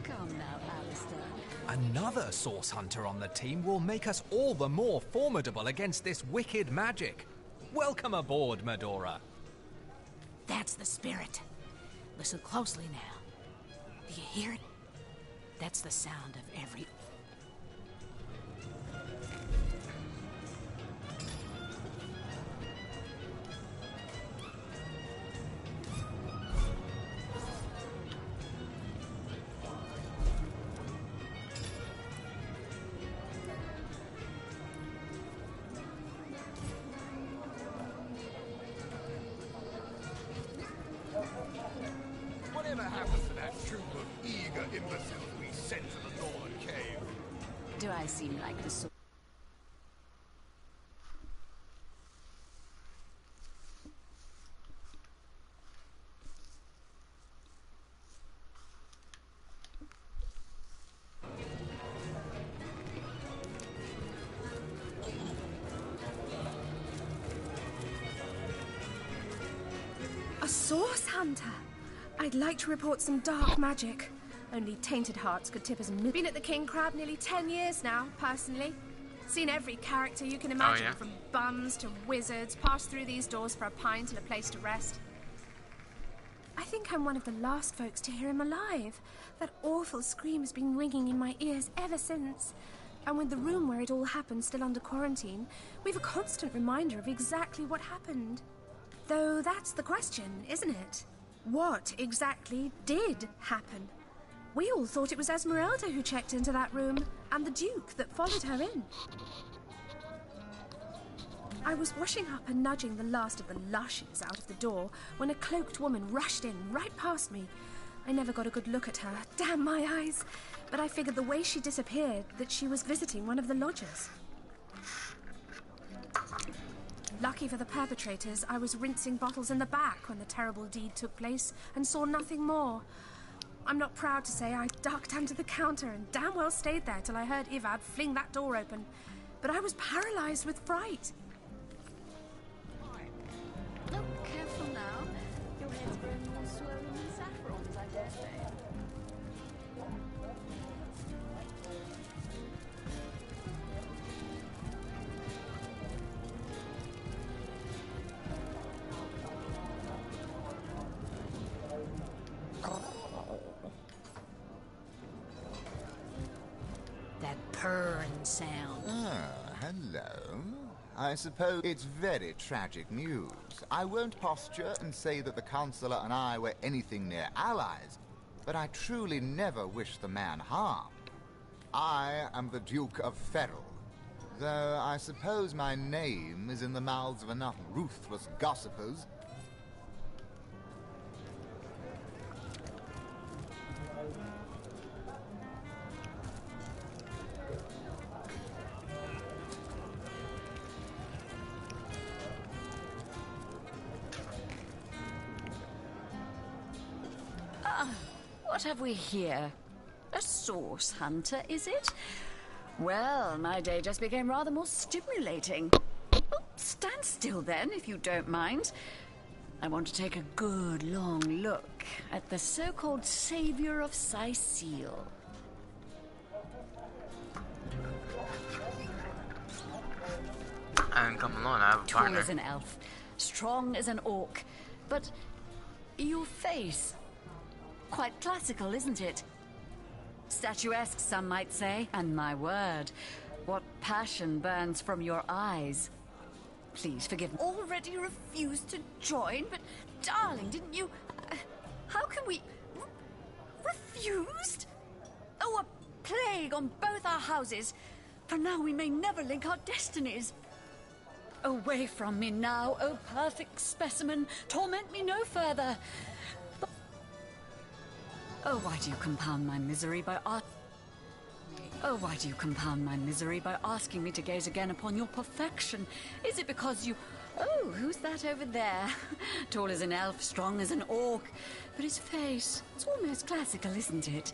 Come now, Alistair. Another source hunter on the team will make us all the more formidable against this wicked magic. Welcome aboard, Medora. That's the spirit. Listen closely now. Do you hear it? That's the sound of every... Whatever happens to that troop of eager imbeciles we sent to the northern cave? Do I seem like the sort... A source hunter? I'd like to report some dark magic. Only tainted hearts could tip us in. Been at the King Crab nearly 10 years now, personally. Seen every character you can imagine, yeah? from bums to wizards, passed through these doors for a pint and a place to rest. I think I'm one of the last folks to hear him alive. That awful scream has been ringing in my ears ever since. And with the room where it all happened still under quarantine, we've a constant reminder of exactly what happened. Though that's the question, isn't it? What exactly did happen? We all thought it was Esmeralda who checked into that room, and the Duke that followed her in. I was washing up and nudging the last of the lushes out of the door when a cloaked woman rushed in right past me. I never got a good look at her, damn my eyes, but I figured the way she disappeared that she was visiting one of the lodgers. Lucky for the perpetrators, I was rinsing bottles in the back when the terrible deed took place and saw nothing more. I'm not proud to say I ducked under the counter and damn well stayed there till I heard Ivad fling that door open. But I was paralyzed with fright. Oh, careful now. Your head's growing more swollen than saffron's, I dare say. That purring sound. Ah, hello. I suppose it's very tragic news. I won't posture and say that the Chancellor and I were anything near allies, but I truly never wish the man harm. I am the Duke of Ferrell, though I suppose my name is in the mouths of enough ruthless gossipers. What have we here? A source hunter, is it? Well, my day just became rather more stimulating. Oh, stand still then, if you don't mind. I want to take a good long look at the so-called savior of Sicile. And come along, I have a Tall partner. as an elf, strong as an orc, but your face... quite classical, isn't it? Statuesque, some might say. And my word, what passion burns from your eyes. Please forgive me. Already refused to join, but darling, didn't you... how can we... refused? Oh, a plague on both our houses. For now we may never link our destinies. Away from me now, oh perfect specimen. Torment me no further. Oh, why do you compound my misery by asking me to gaze again upon your perfection? Is it because you... Oh, who's that over there? Tall as an elf, strong as an orc. But his face, it's almost classical, isn't it?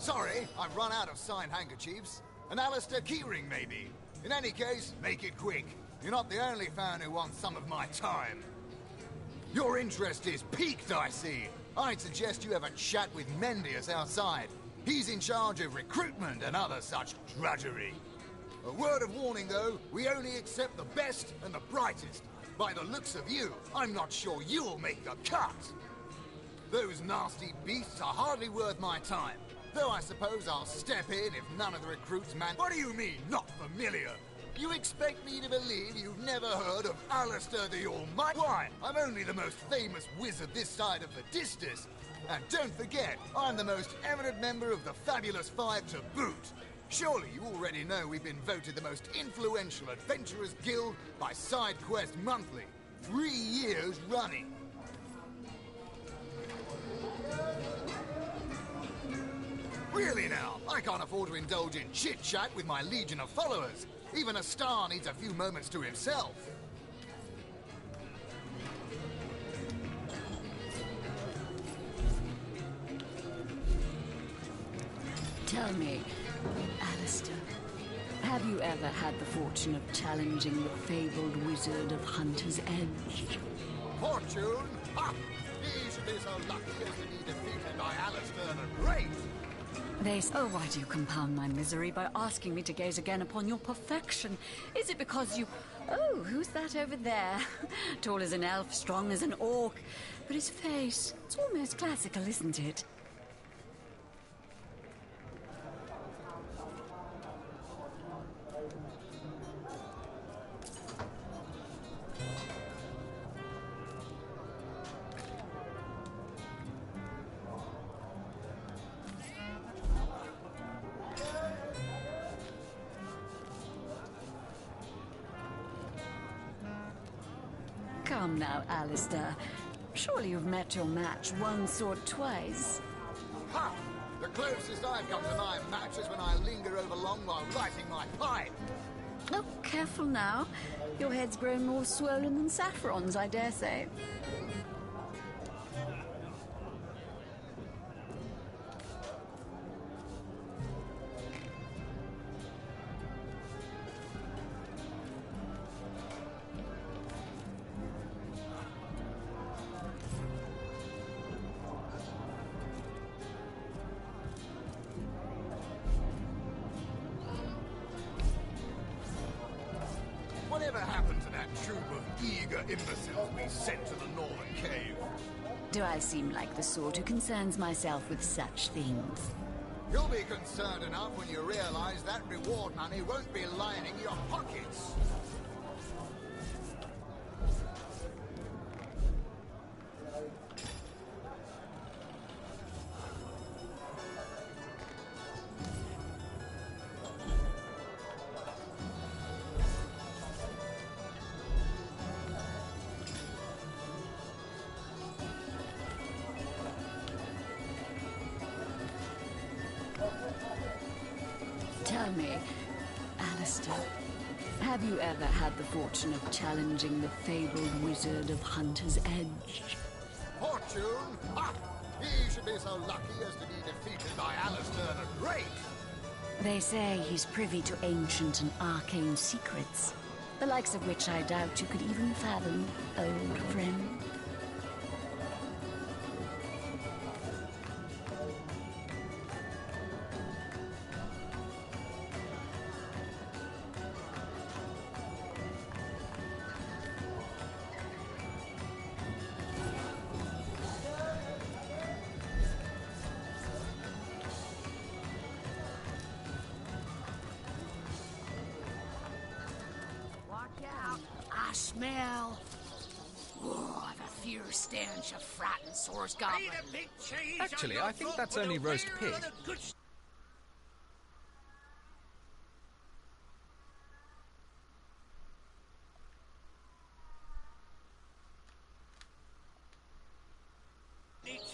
Sorry, I've run out of signed handkerchiefs. An Alistair keyring, maybe. In any case, make it quick. You're not the only fan who wants some of my time. Your interest is piqued, I see. I'd suggest you have a chat with Mendius outside. He's in charge of recruitment and other such drudgery. A word of warning, though, we only accept the best and the brightest. By the looks of you, I'm not sure you'll make the cut. Those nasty beasts are hardly worth my time. Though I suppose I'll step in if none of the recruits man— What do you mean, not familiar? You expect me to believe you've never heard of Alistair the Almighty? Why, I'm only the most famous wizard this side of the distance. And don't forget, I'm the most eminent member of the Fabulous Five to boot. Surely you already know we've been voted the most influential adventurers guild by Side Quest Monthly. 3 years running. Really now, I can't afford to indulge in chit-chat with my legion of followers. Even a star needs a few moments to himself. Tell me, Alistair, have you ever had the fortune of challenging the fabled wizard of Hunter's Edge? Fortune? Ha! He should be so lucky as to be defeated by Alistair the Great. Oh, why do you compound my misery by asking me to gaze again upon your perfection? Is it because you... Oh, who's that over there? Tall as an elf, strong as an orc. But his face, it's almost classical, isn't it? Come now, Alistair. Surely you've met your match once or twice. Ha! The closest I've come to my match is when I linger over long while lighting my pipe. Oh, careful now. Your head's grown more swollen than Saffron's, I dare say. Whatever happened to that troop of eager imbeciles we sent to the northern cave? Do I seem like the sort who concerns myself with such things? You'll be concerned enough when you realize that reward money won't be lining your pockets. Tell me, Alistair, have you ever had the fortune of challenging the fabled wizard of Hunter's Edge? Fortune? Ha! He should be so lucky as to be defeated by Alistair the Great. They say he's privy to ancient and arcane secrets, the likes of which I doubt you could even fathom, old friend. I smell... Oh, the fierce stench of frightened source goblin. Actually, I think that's only roast pig.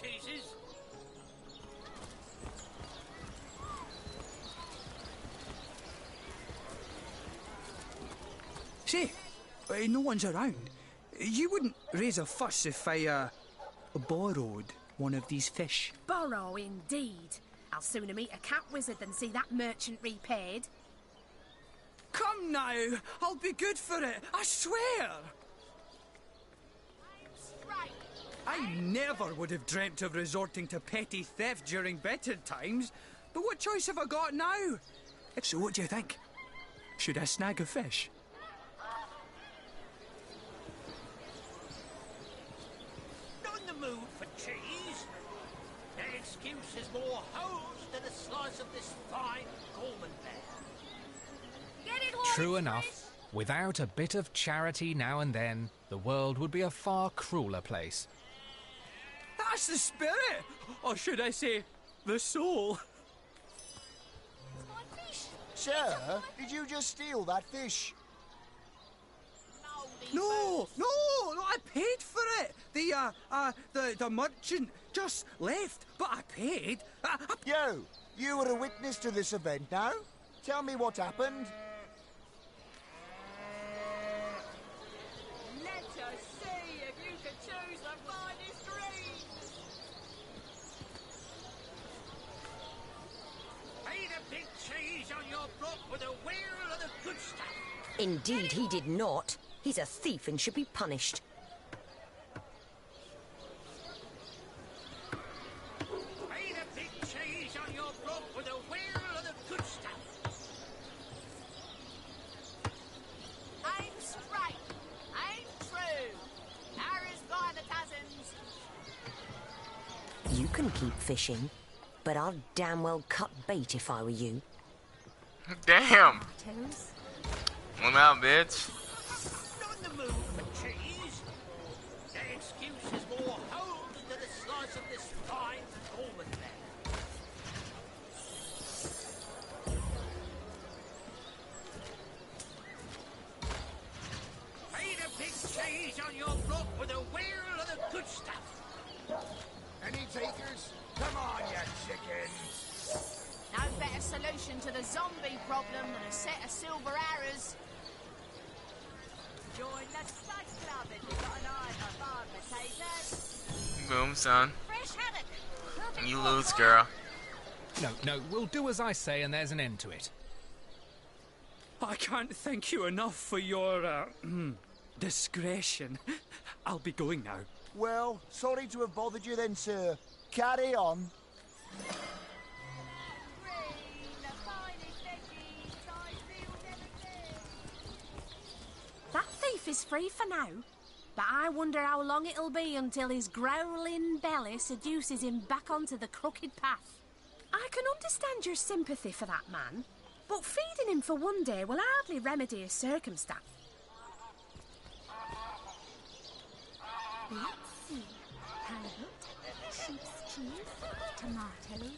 Cheeses? Say, no one's around. You wouldn't raise a fuss if I, borrowed one of these fish. Borrow indeed. I'll sooner meet a cat wizard than see that merchant repaid. Come now, I'll be good for it, I swear! I never would have dreamt of resorting to petty theft during better times, but what choice have I got now? So what do you think? Should I snag a fish? Not in the mood for cheese. That excuse is more holes than a slice of this fine Gorman bear. True enough, without a bit of charity now and then, the world would be a far crueler place. That's the spirit! Or should I say, the soul? Sir, did you just steal that fish? No, I paid for it. The merchant just left, but I paid. You were a witness to this event now? Tell me what happened. Let us see if you can choose the finest greens. Made a big cheese on your block with a wheel of the good stuff. Indeed, he did not. He's a thief and should be punished. Made a big cheese on your block with a wheel of the good stuff. Aim straight, aim true. Arrows by the dozens. You can keep fishing, but I'd damn well cut bait if I were you. Damn. I'm out, bitch. Not in the mood for cheese. That excuse is more holes than a slice of this fine Gorman bear. Made a big cheese on your block with a wheel of the good stuff. Any takers? Come on, you chickens. No better solution to the zombie problem than a set of silver arrows. Join the Spice Club if you've got an eye for farm potatoes. Boom, son. Fresh haddock. You lose, girl. No, we'll do as I say and there's an end to it. I can't thank you enough for your, discretion. I'll be going now. Well, sorry to have bothered you then, sir. Carry on. That thief is free for now, but I wonder how long it'll be until his growling belly seduces him back onto the crooked path. I can understand your sympathy for that man, but feeding him for one day will hardly remedy his circumstance. Let's see. Halibut, sheep's cheese, tomatoes.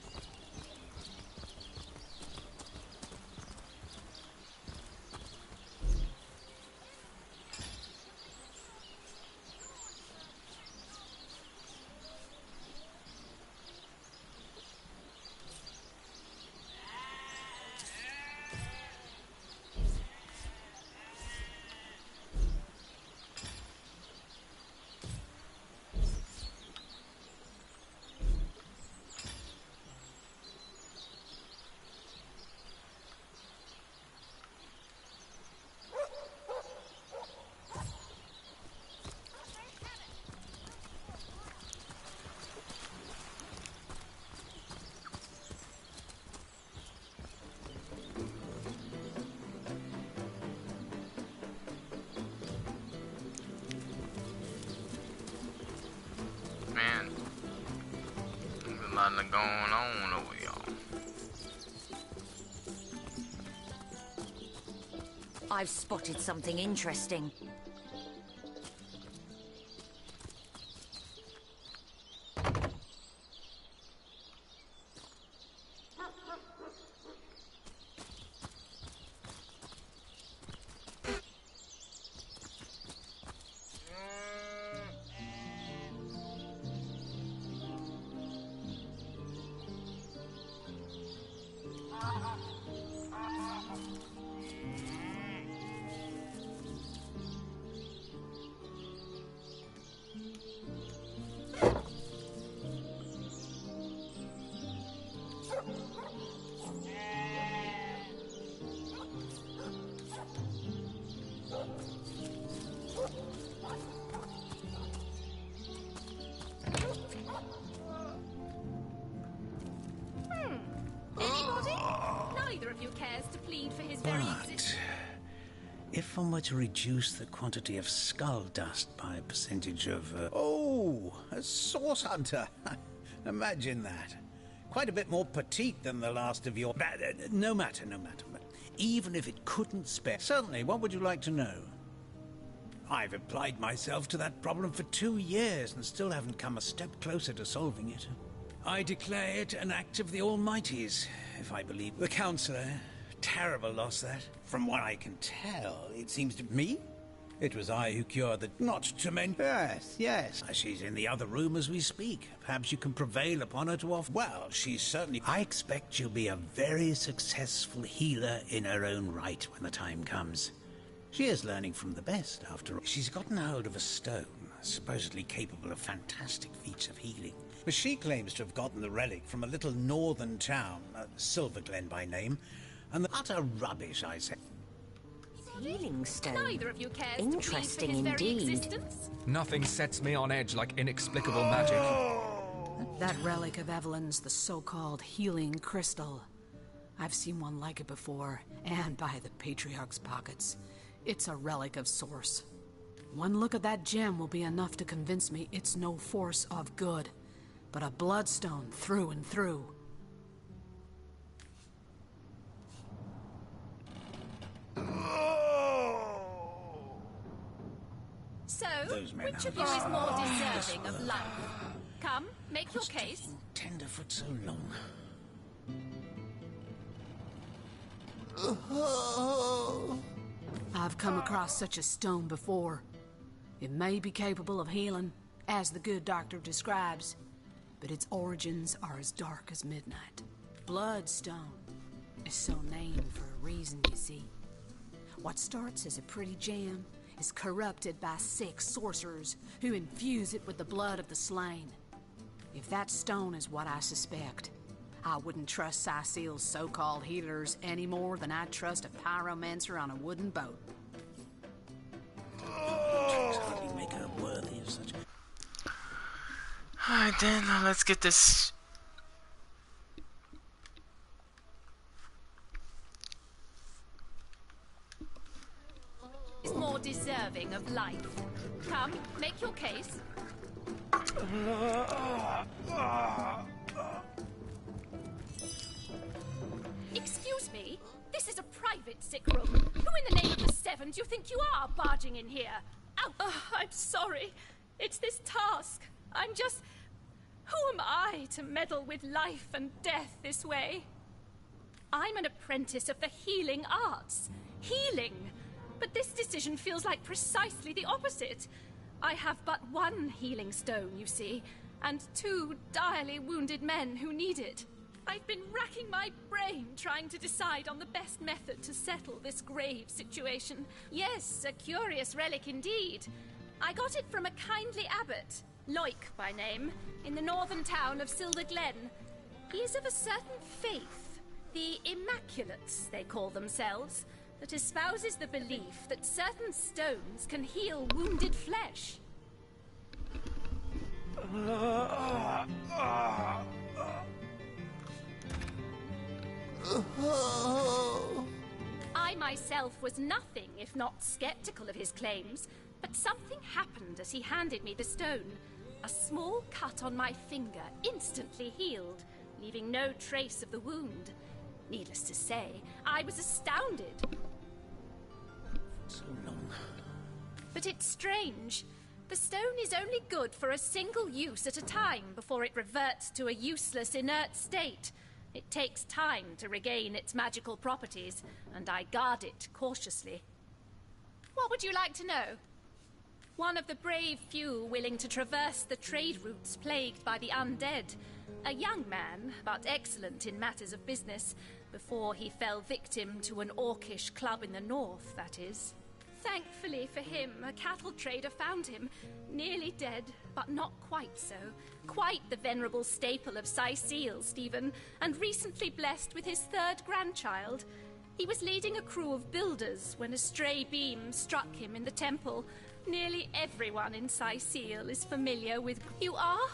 Man, there's a lot of going on over y'all. I've spotted something interesting. plead for his very But existence. if one were to reduce the quantity of skull dust by a percentage of... Oh, a source hunter. Imagine that. Quite a bit more petite than the last of your... No matter. Even if it couldn't spare... Certainly, what would you like to know? I've applied myself to that problem for 2 years and still haven't come a step closer to solving it. I declare it an act of the Almighty's, if I believe the Councillor. Terrible loss, that. From what I can tell, it seems to me. It was I who cured the... Not to mention... Yes. She's in the other room as we speak. Perhaps you can prevail upon her to offer... Well, she's certainly... I expect she'll be a very successful healer in her own right when the time comes. She is learning from the best, after all. She's gotten hold of a stone, supposedly capable of fantastic feats of healing. But she claims to have gotten the relic from a little northern town, Silver Glen by name, and the utter rubbish, I say. Healing stone. Neither of you cares Interesting to plead for his indeed. very existence. Nothing sets me on edge like inexplicable magic. That relic of Evelyn's the so-called healing crystal. I've seen one like it before, and by the Patriarch's pockets. It's a relic of source. One look at that gem will be enough to convince me it's no force of good, but a bloodstone through and through. So, Those men which of have you is more this deserving of life? Come, make your case. Tenderfoot so long. I've come across such a stone before. It may be capable of healing, as the good doctor describes, but its origins are as dark as midnight. Bloodstone is so named for a reason, you see. What starts as a pretty gem is corrupted by sick sorcerers who infuse it with the blood of the slain. If that stone is what I suspect, I wouldn't trust Cecil's so-called healers any more than I'd trust a pyromancer on a wooden boat. Hardly make her worthy of such... Alright then, let's get this... Is more deserving of life. Come, make your case. Excuse me, this is a private sick room. Who in the name of the seven do you think you are barging in here? Out! I'm sorry. It's this task. I'm just... Who am I to meddle with life and death this way? I'm an apprentice of the healing arts. Healing! But this decision feels like precisely the opposite. I have but one healing stone, you see, and 2 direly wounded men who need it. I've been racking my brain trying to decide on the best method to settle this grave situation. Yes, a curious relic indeed. I got it from a kindly abbot, Loic by name, in the northern town of Silver Glen. He is of a certain faith, the Immaculates they call themselves, that espouses the belief that certain stones can heal wounded flesh. I myself was nothing if not skeptical of his claims, but something happened as he handed me the stone. A small cut on my finger instantly healed, leaving no trace of the wound. Needless to say, I was astounded. So long. But it's strange. The stone is only good for a single use at a time before it reverts to a useless, inert state. It takes time to regain its magical properties, and I guard it cautiously. What would you like to know? One of the brave few willing to traverse the trade routes plagued by the undead. A young man, but excellent in matters of business, before he fell victim to an orcish club in the north, that is. Thankfully for him, a cattle trader found him, nearly dead, but not quite so. Quite the venerable staple of Cecil, Stephen, and recently blessed with his 3rd grandchild. He was leading a crew of builders when a stray beam struck him in the temple. Nearly everyone in Cecil is familiar with... You are?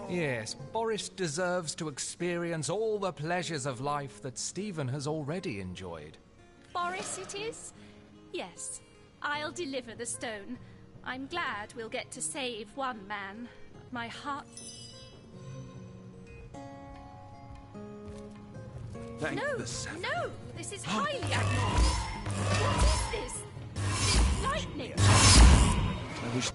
Yes, Boris deserves to experience all the pleasures of life that Stephen has already enjoyed. Boris it is? Yes. I'll deliver the stone. I'm glad we'll get to save one man. My heart... Thank No, the seven. no! This is highly abnormal. What is this? This lightning! I wish...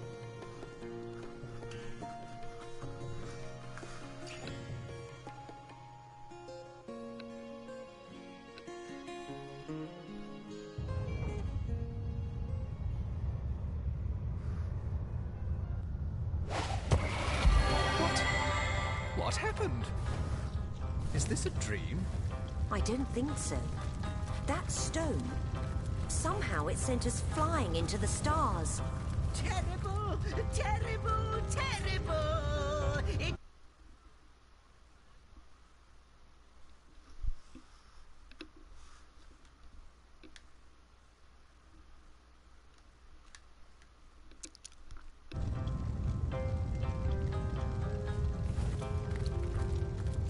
What happened? Is this a dream? I don't think so. That stone, somehow it sent us flying into the stars. Terrible! Terrible! Terrible!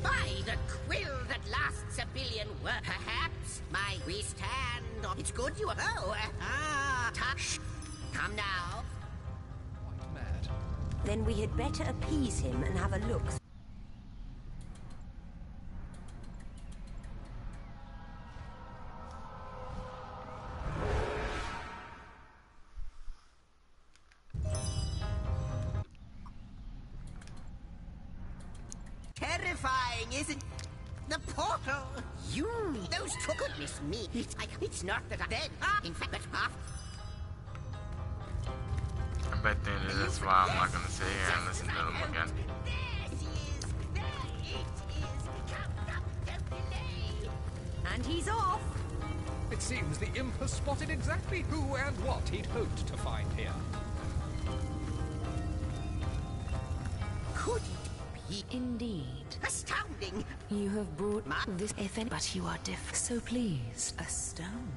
By the quill that lasts a billion words, perhaps we stand on... It's good you... Oh, touch. Come now. Quite mad. Then we had better appease him and have a look. Terrifying, isn't the portal? You, those two, goodness me. It's not that I then. In fact, but half. I bet that's why I'm not gonna sit here and listen to them again. And he's off. It seems the imp has spotted exactly who and what he'd hoped to find here. Could Indeed. Astounding! You have brought this effing, but you are so pleased. A stone.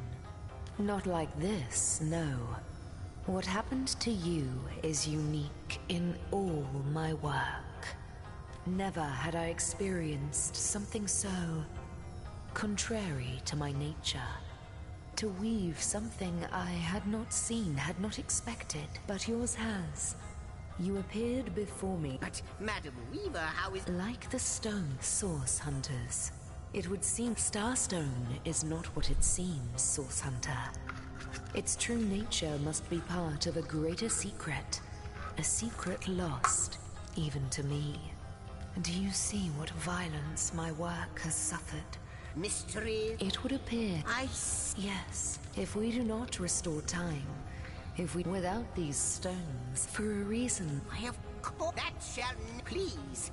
Not like this, no. What happened to you is unique in all my work. Never had I experienced something so contrary to my nature. To weave something I had not seen, had not expected, but yours has. You appeared before me. But, Madam Weaver, how is... Like the stone source hunters. It would seem Starstone is not what it seems, Source Hunter. Its true nature must be part of a greater secret. A secret lost, even to me. Do you see what violence my work has suffered? Mystery? It would appear... Ice? Yes, if we do not restore time. If we... Without these stones, for a reason... I have caught... That shall... Please,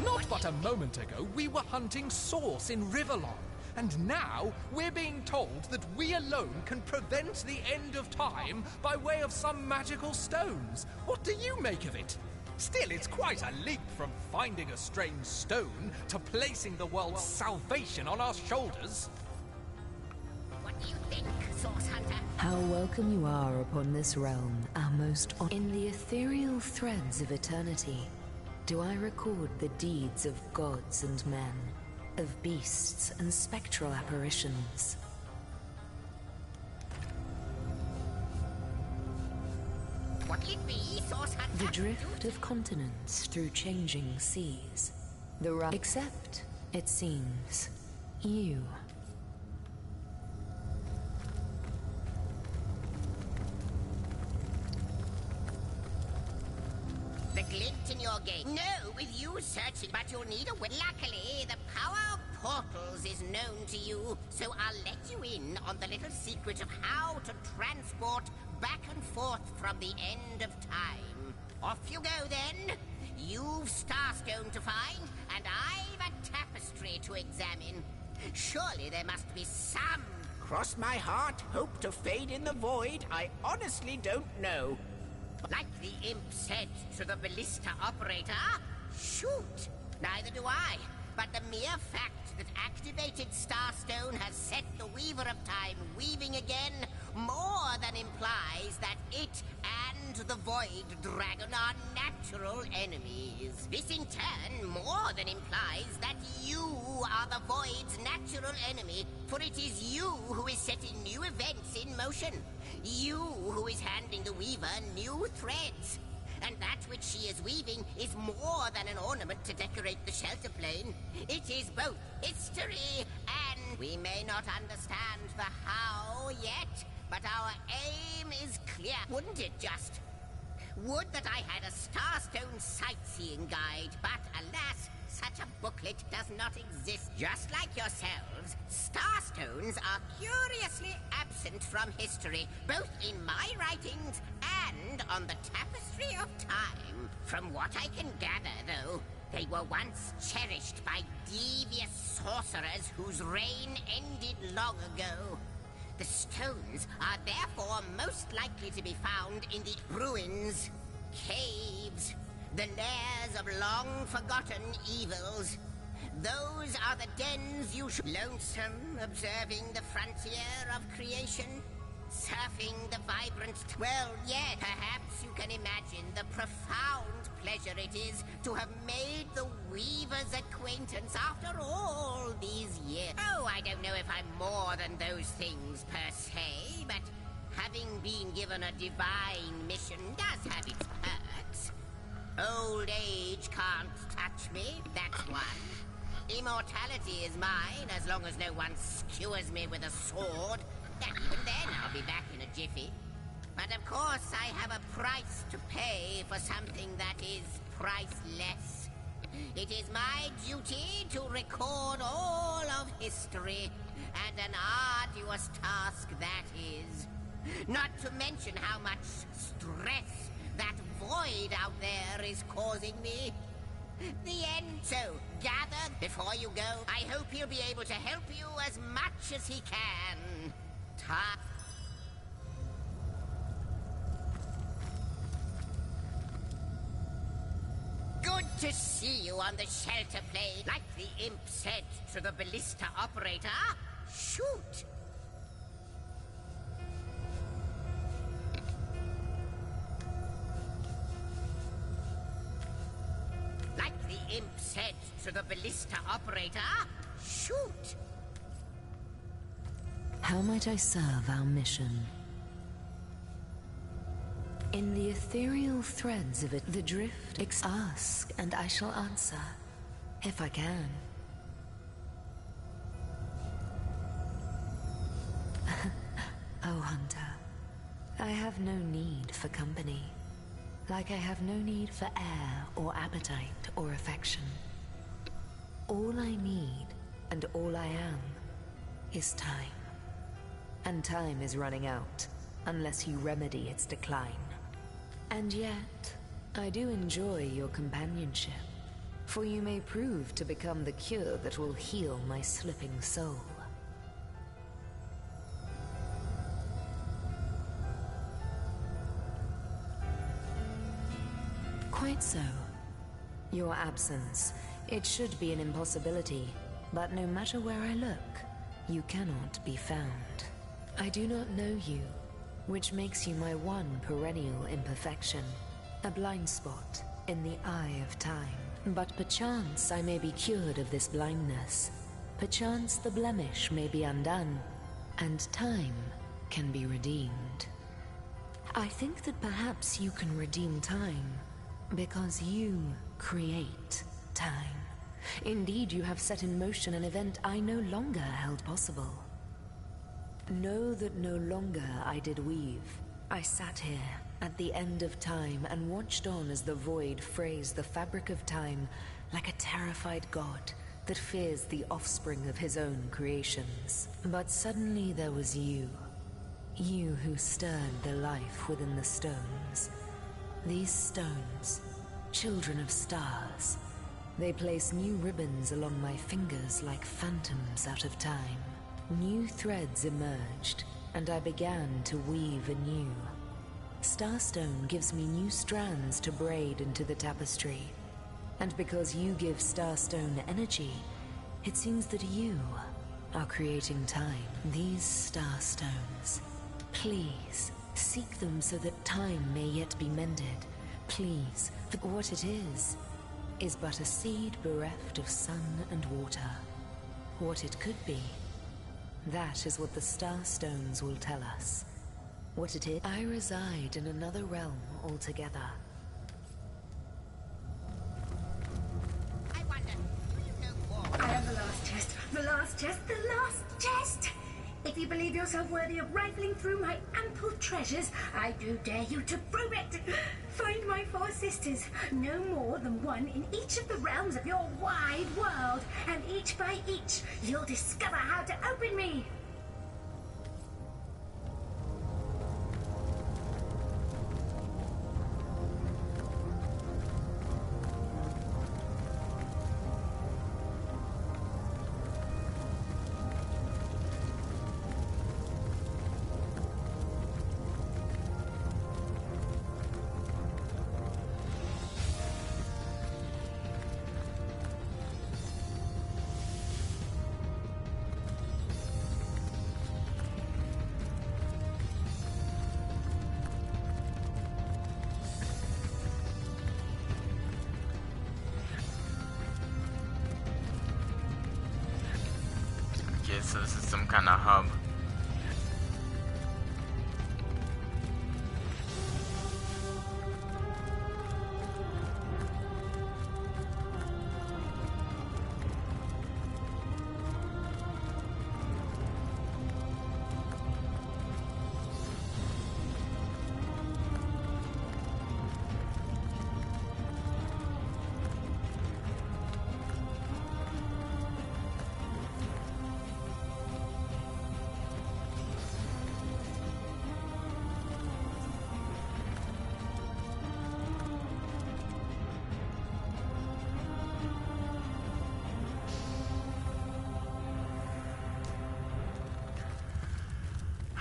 Not but a moment ago, we were hunting Source in Riverlong. And now, we're being told that we alone can prevent the end of time by way of some magical stones. What do you make of it? Still, it's quite a leap from finding a strange stone to placing the world's salvation on our shoulders. What do you think, Source Hunter? How welcome you are upon this realm, our most... In the ethereal threads of eternity, do I record the deeds of gods and men, of beasts and spectral apparitions. What'll it be, Source Hunter? The drift of continents through changing seas. Except, it seems, you. The glint in your gate. No, with you searching, but you'll need a way. Luckily, the power of portals is known to you, so I'll let you in on the little secret of how to transport back and forth from the end of time. Off you go, then. You've Starstone to find, and I've a tapestry to examine. Surely there must be some... Cross my heart, hope to fade in the void. I honestly don't know. Like the imp said to the ballista operator, shoot. Neither do I. but the mere fact that activated Starstone has set the Weaver of Time weaving again more than implies that it and the Void Dragon are natural enemies. This in turn more than implies that you are the Void's natural enemy, for it is you who is setting new events in motion. You who is handing the Weaver new threads. And that which she is weaving is more than an ornament to decorate the shelter plane. It is both history and we may not understand the how yet, but our aim is clear. Wouldn't it just? Would that I had a Starstone sightseeing guide, but alas, such a booklet does not exist. Just like yourselves, Starstones are curiously absent from history, both in my writings and on the tapestry of time. From what I can gather, though, they were once cherished by devious sorcerers whose reign ended long ago. The stones are therefore most likely to be found in the ruins, caves, the lairs of long-forgotten evils. Those are the dens you should... Lonesome, observing the frontier of creation, surfing the vibrant... Well, yeah, perhaps you can imagine the profound pleasure it is to have made the Weaver's acquaintance after all these years. Oh, I don't know if I'm more than those things per se, but having been given a divine mission does have its perks. Old age can't touch me, that's one. Immortality is mine as long as no one skewers me with a sword. And even then I'll be back in a jiffy. But of course I have a price to pay for something that is priceless. It is my duty to record all of history, and an arduous task that is. Not to mention how much stress that void out there is causing me. The end. So, gather before you go. I hope he'll be able to help you as much as he can. Good to see you on the shelter plane. Like the imp said to the ballista operator, shoot! Like the imp said to the ballista operator, shoot! How might I serve our mission? In the ethereal threads of it, the drift ask, and I shall answer, if I can. Oh, Hunter, I have no need for company, like I have no need for air or appetite or affection. All I need, and all I am, is time. And time is running out, unless you remedy its decline. And yet, I do enjoy your companionship, for you may prove to become the cure that will heal my slipping soul. Quite so. Your absence, it should be an impossibility, but no matter where I look, you cannot be found. I do not know you, which makes you my one perennial imperfection, a blind spot in the eye of time. But perchance I may be cured of this blindness. Perchance the blemish may be undone, and time can be redeemed. I think that perhaps you can redeem time, because you create time. Indeed, you have set in motion an event I no longer held possible. Know that no longer I did weave. I sat here at the end of time and watched on as the void frays the fabric of time like a terrified god that fears the offspring of his own creations. But suddenly there was you. You who stirred the life within the stones. These stones, children of stars, they place new ribbons along my fingers like phantoms out of time. New threads emerged, and I began to weave anew. Starstone gives me new strands to braid into the tapestry. And because you give Starstone energy, it seems that you are creating time. These Starstones, please, seek them so that time may yet be mended. Please, for what it is but a seed bereft of sun and water. What it could be, that is what the Starstones will tell us. What it is, I reside in another realm altogether. I wonder, do you know more? I am the last chest, the last chest, the last chest! If you believe yourself worthy of rifling through my ample treasures, I do dare you to prove it! Find my 4 sisters, no more than one in each of the realms of your wide world, and each by each, you'll discover how to open me! Okay, so this is some kind of hub.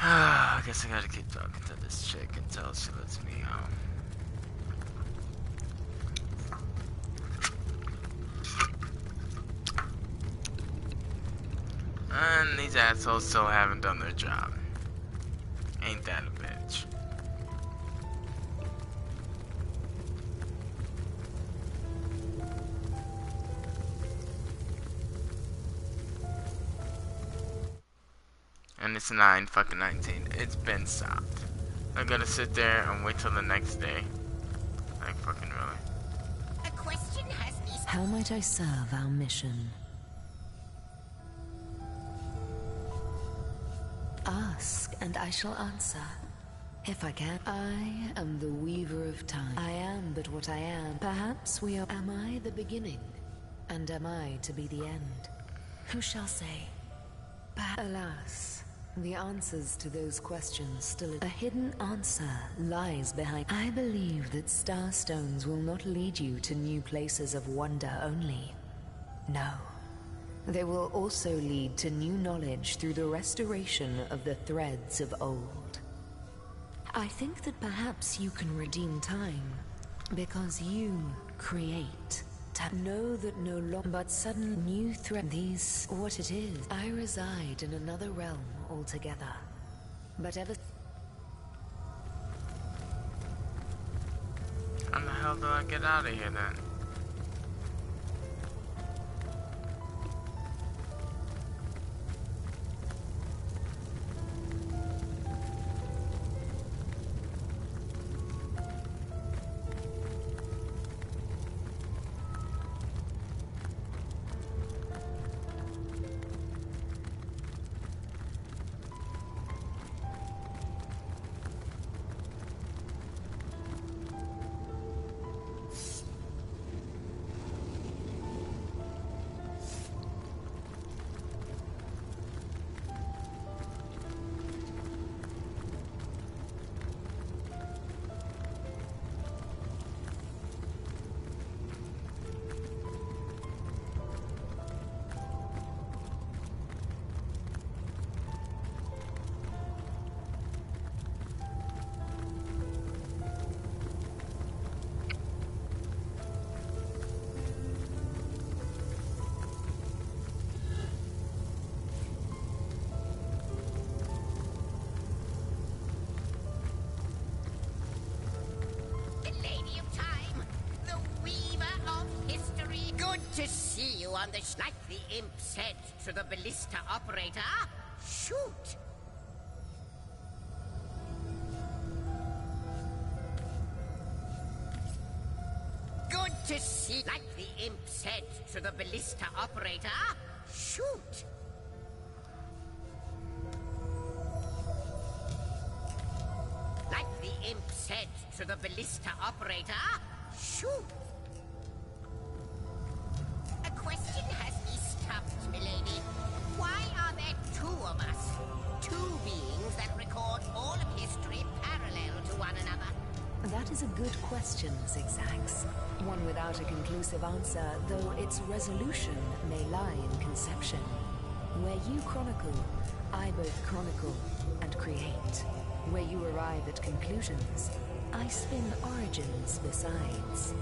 I guess I gotta keep talking to this chick until she lets me And these assholes still haven't done their job. Ain't that a bitch? And it's 9:19. It's been stopped. I'm gonna sit there and wait till the next day. Like fucking really. A question has me. How might I serve our mission? Ask, and I shall answer. If I can. I am the weaver of time. I am but what I am. Perhaps we are. Am I the beginning? And am I to be the end? Who shall say? Alas, the answers to those questions still. A hidden answer lies behind. I believe that Starstones will not lead you to new places of wonder only. No. They will also lead to new knowledge through the restoration of the threads of old. I think that perhaps you can redeem time, because you create. Know that no longer, but sudden new threat. These, what it is. I reside in another realm altogether. But ever. How the hell do I get out of here then? see you on the like the imp said to the ballista operator, shoot! Good to see, like the imp said to the ballista operator, shoot! Like the imp said to the ballista operator, shoot! A question has me stumped, milady. Why are there two of us? Two beings that record all of history parallel to one another? That is a good question, Zigzags. One without a conclusive answer, though its resolution may lie in conception. Where you chronicle, I both chronicle and create. Where you arrive at conclusions, I spin origins besides.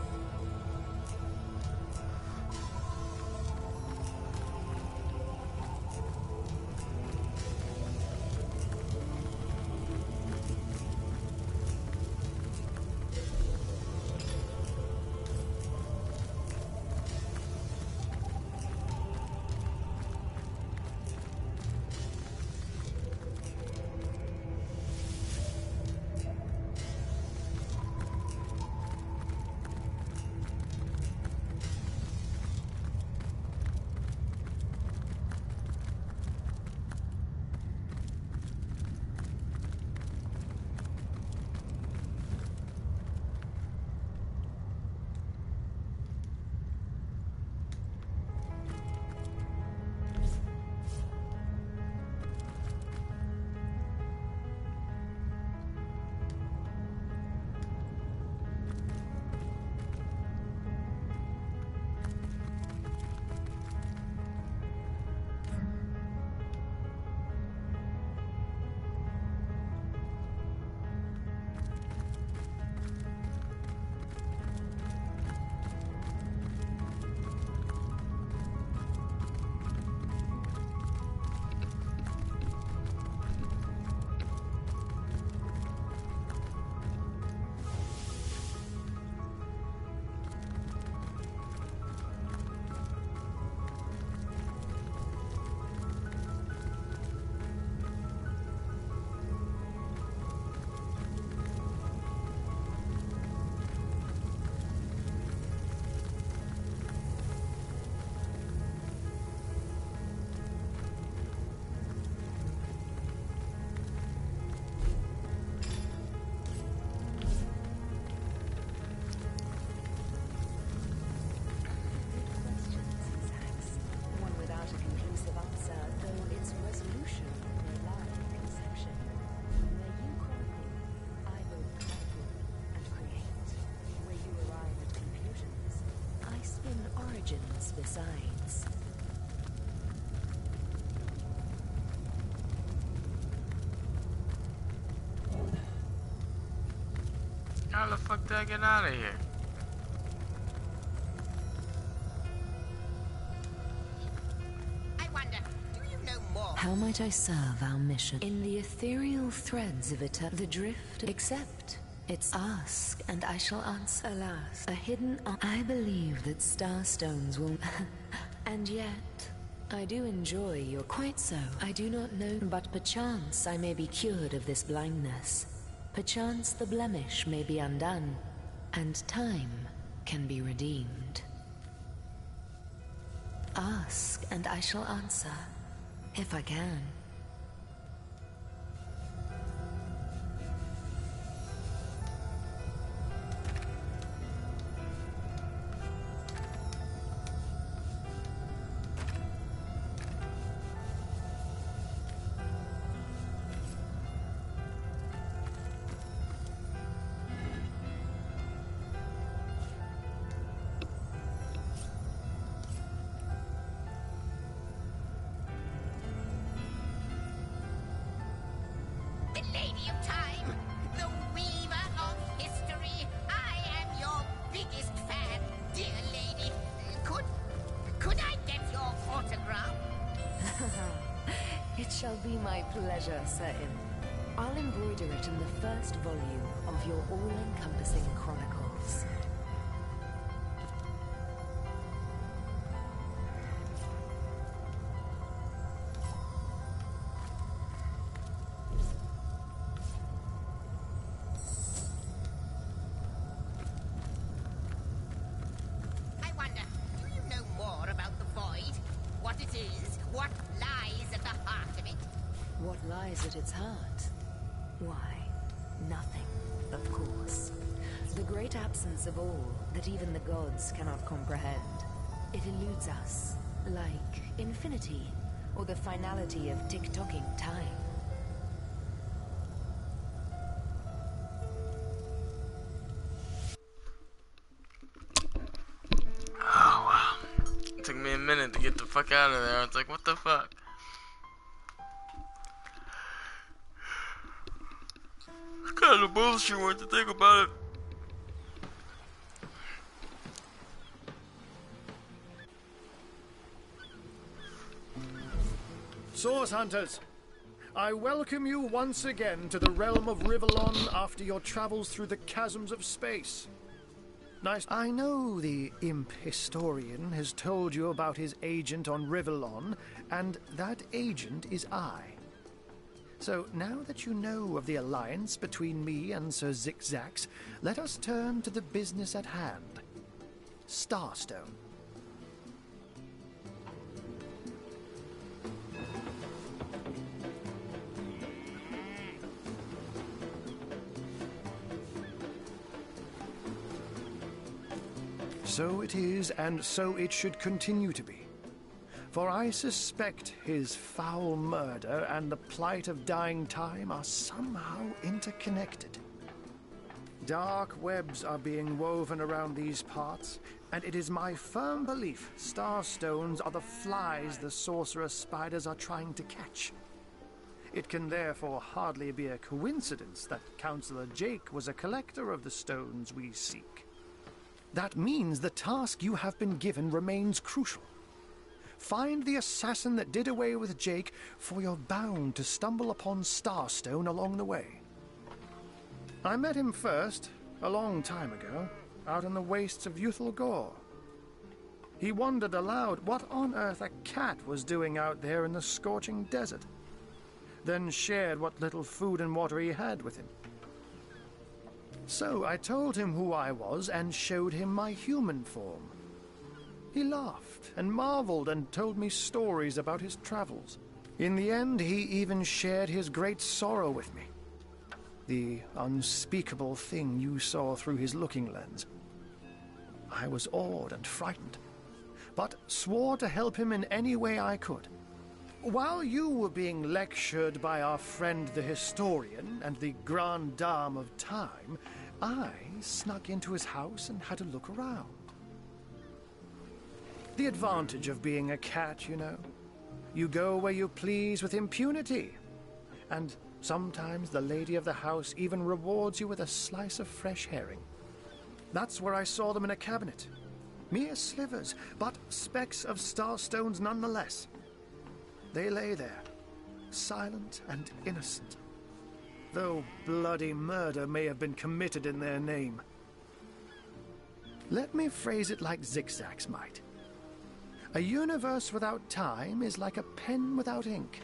Besides. How the fuck did I get out of here? I wonder, do you know more? How might I serve our mission? In the ethereal threads of the drift, accept. It's ask, and I shall answer. Alas, a hidden... I believe that starstones will... And yet, I do enjoy your... Quite so. I do not know, but perchance I may be cured of this blindness. Perchance the blemish may be undone, and time can be redeemed. Ask, and I shall answer, if I can. Lady of Time, the weaver of history. I am your biggest fan, dear lady. Could I get your autograph? It shall be my pleasure, Sir Imp. I'll embroider it in the first volume of your all-encompassing chronicles. lies at its heart? Why, nothing, of course. The great absence of all that even the gods cannot comprehend. It eludes us, like infinity, or the finality of tick-tocking time. Oh, wow. It took me a minute to get the fuck out of there. I was like, what the fuck? It's kind of bullshit when you think about it. Source Hunters, I welcome you once again to the realm of Rivellon after your travels through the chasms of space. Nice. I know the imp historian has told you about his agent on Rivellon, and that agent is I. So now that you know of the alliance between me and Sir Zigzax, let us turn to the business at hand. Starstone. So it is, and so it should continue to be. For I suspect his foul murder and the plight of dying time are somehow interconnected. Dark webs are being woven around these parts, and it is my firm belief Starstones are the flies the sorcerer spiders are trying to catch. It can therefore hardly be a coincidence that Councillor Jake was a collector of the stones we seek. That means the task you have been given remains crucial. Find the assassin that did away with Jake, for you're bound to stumble upon Starstone along the way. I met him first, a long time ago, out in the wastes of Youthful Gore. He wondered aloud what on earth a cat was doing out there in the scorching desert, then shared what little food and water he had with him. So I told him who I was and showed him my human form. He laughed and marveled and told me stories about his travels. In the end, he even shared his great sorrow with me. The unspeakable thing you saw through his looking lens. I was awed and frightened, but swore to help him in any way I could. While you were being lectured by our friend the historian and the grande dame of time, I snuck into his house and had a look around. The advantage of being a cat, you know. You go where you please with impunity. And sometimes the lady of the house even rewards you with a slice of fresh herring. That's where I saw them in a cabinet. Mere slivers, but specks of starstones nonetheless. They lay there, silent and innocent, though bloody murder may have been committed in their name. Let me phrase it like Zigzax might. A universe without time is like a pen without ink.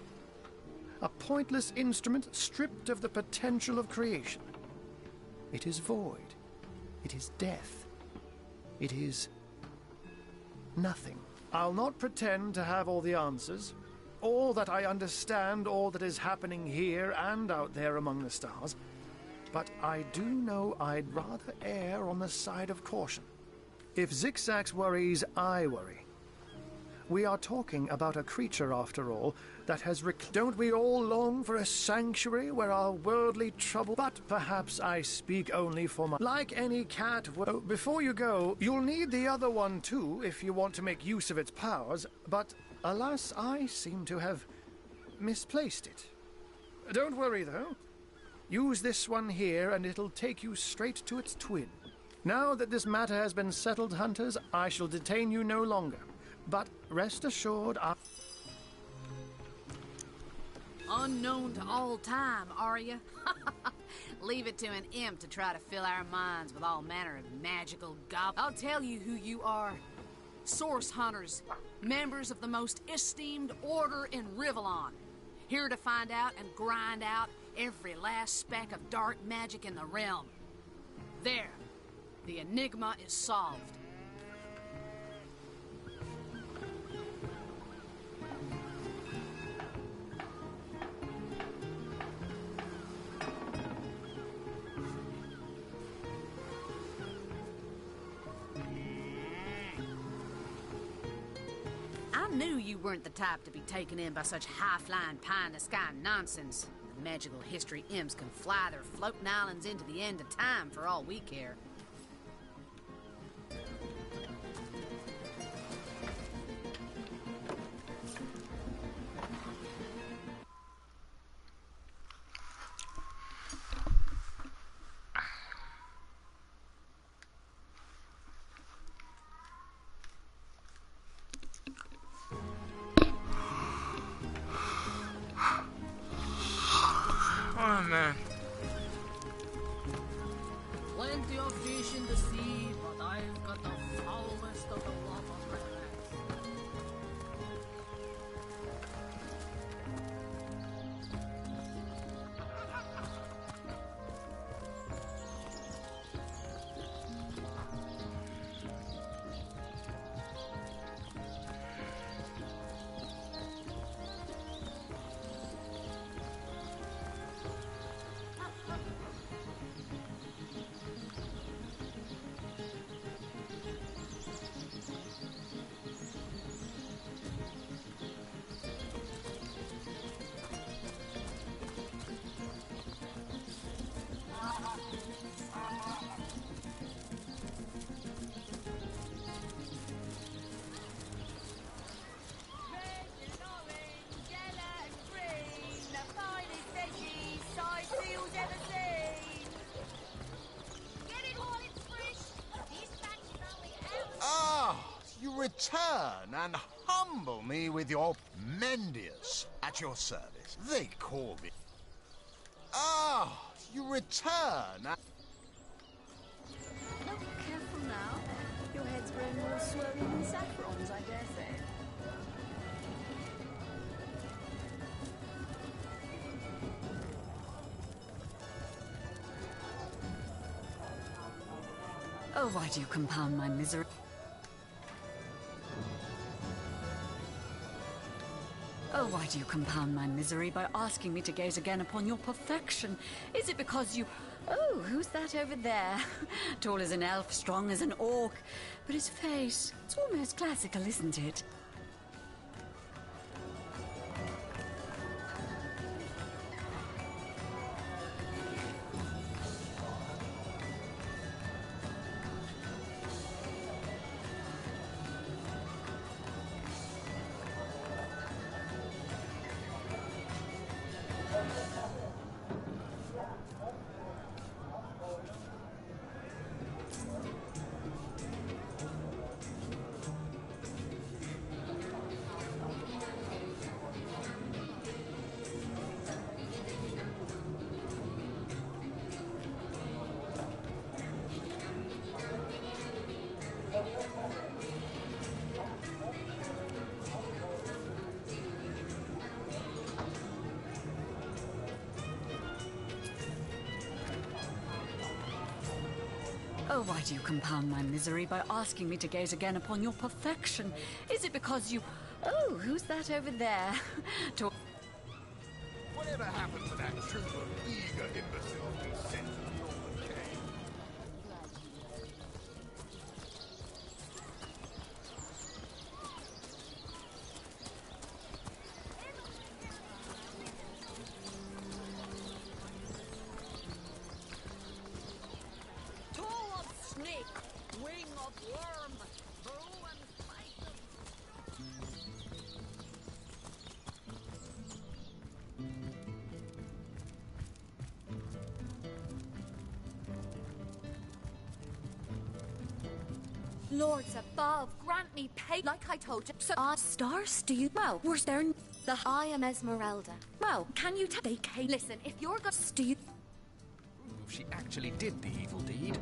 A pointless instrument stripped of the potential of creation. It is void. It is death. It is nothing. I'll not pretend to have all the answers, or that I understand all that is happening here and out there among the stars, but I do know I'd rather err on the side of caution. If Zigzax worries, I worry. We are talking about a creature, after all, that has Don't we all long for a sanctuary where our worldly trouble... But perhaps I speak only for my... Like any cat... Oh, before you go, you'll need the other one too, if you want to make use of its powers, but alas, I seem to have misplaced it. Don't worry, though. Use this one here, and it'll take you straight to its twin. Now that this matter has been settled, hunters, I shall detain you no longer. But rest assured, Unknown to all time, are you? Leave it to an imp to try to fill our minds with all manner of magical gob. I'll tell you who you are. Source Hunters, members of the most esteemed order in Rivellon. Here to find out and grind out every last speck of dark magic in the realm. There, the enigma is solved. I knew you weren't the type to be taken in by such high-flying, pie-in-the-sky nonsense. The magical history imps can fly their floating islands into the end of time for all we care. Oh man. Plenty of fish in the sea, but I've got the foulest of the lot on my hands. Return and humble me with your Mendius at your service. They call me. Ah, you return and... Oh, careful now. Your head's growing more swollen than saffrons, I dare say. Oh, why do you compound my misery? Oh, why do you compound my misery by asking me to gaze again upon your perfection? Is it because you... Oh, who's that over there? Tall as an elf, strong as an orc. But his face, it's almost classical, isn't it? Oh, why do you compound my misery by asking me to gaze again upon your perfection? Is it because you... Oh, who's that over there? Whatever happened to that troop of eager imbeciles we sent to the Northern Cave? Toe of snake, wing of worm, bow and spike of... Lords above, grant me pay like I told you. So stars, do you? Well, where's there? I am Esmeralda. Well, can you tell? Listen, if you're going, do you? She actually did the evil deed.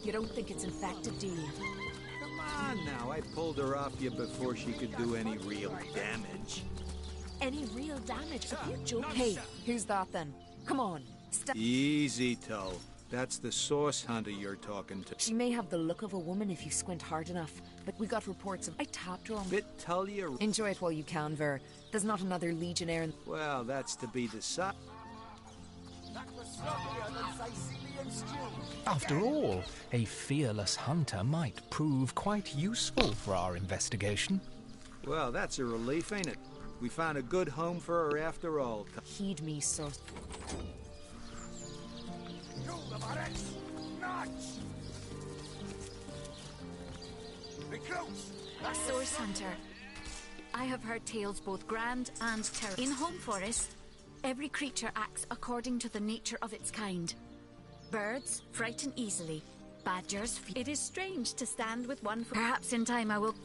You don't think it's infected, do you? Come on now, I pulled her off you before she could do any real damage. Any real damage? Are you joking? Hey, who's that then? Come on, stop. Easy, Toe. That's the source hunter you're talking to. She may have the look of a woman if you squint hard enough, but we got reports of... I tapped her on... Bit tell you... Enjoy it while you can, Ver. There's not another Legionnaire in... Well, that's to be decided. After all, a fearless hunter might prove quite useful for our investigation. Well, that's a relief, ain't it? We found a good home for her after all. Heed me, sir. Source Hunter. I have heard tales both grand and terrible. In Home Forest, every creature acts according to the nature of its kind. Birds frighten easily. Badgers... It is strange to stand with one... Perhaps in time I will...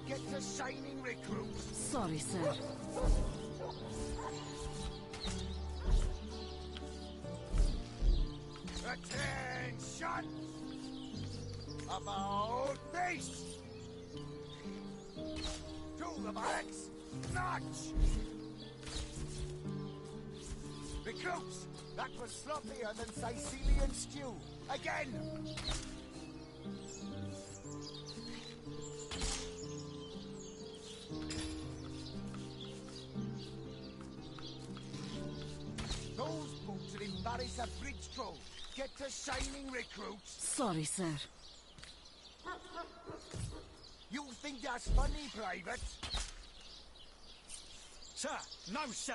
Get the shining recruits. Sorry, sir. Attention! About face! To the barracks! Notch! Recruits! That was sloppier than Sicilian stew. Again! Those boots will embarrass a bridge troll. Get to shining recruits. Sorry, sir. You think that's funny, Private? Sir! No, sir!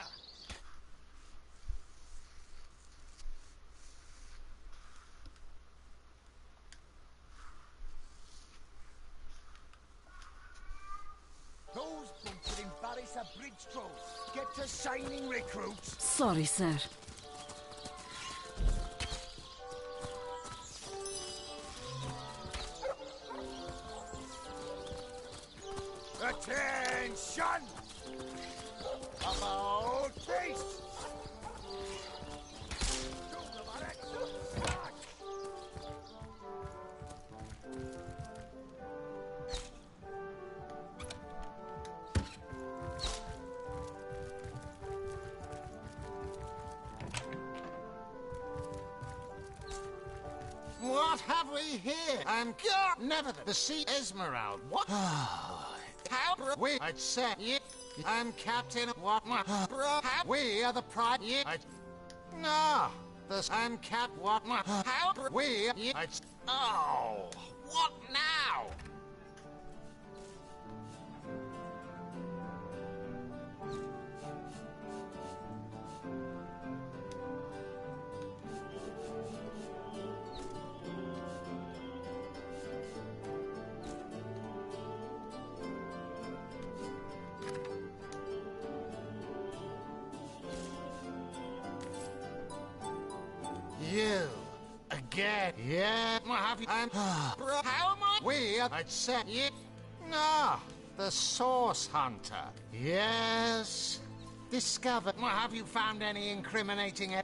Those boots will embarrass a bridge troll. Get to shining recruits. Sorry, sir. Attention! About face! To the barracks! March! What have we here? I'm God. Never the sea Esmeralda. What? How we? I'd say yeah. I'm Captain. What? How we are the pride. Yeah. No. I'm Cap. What? How we? Yeah. Oh. What now? You again? Yeah. Have you? How am I? We are. I'd say yeah. No, the source hunter. Yes. Discovered. Have you found any incriminating? All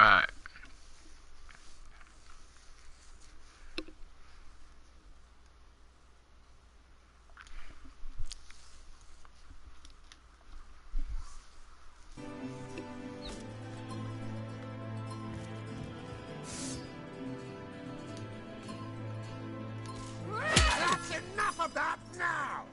right. That's enough of that now!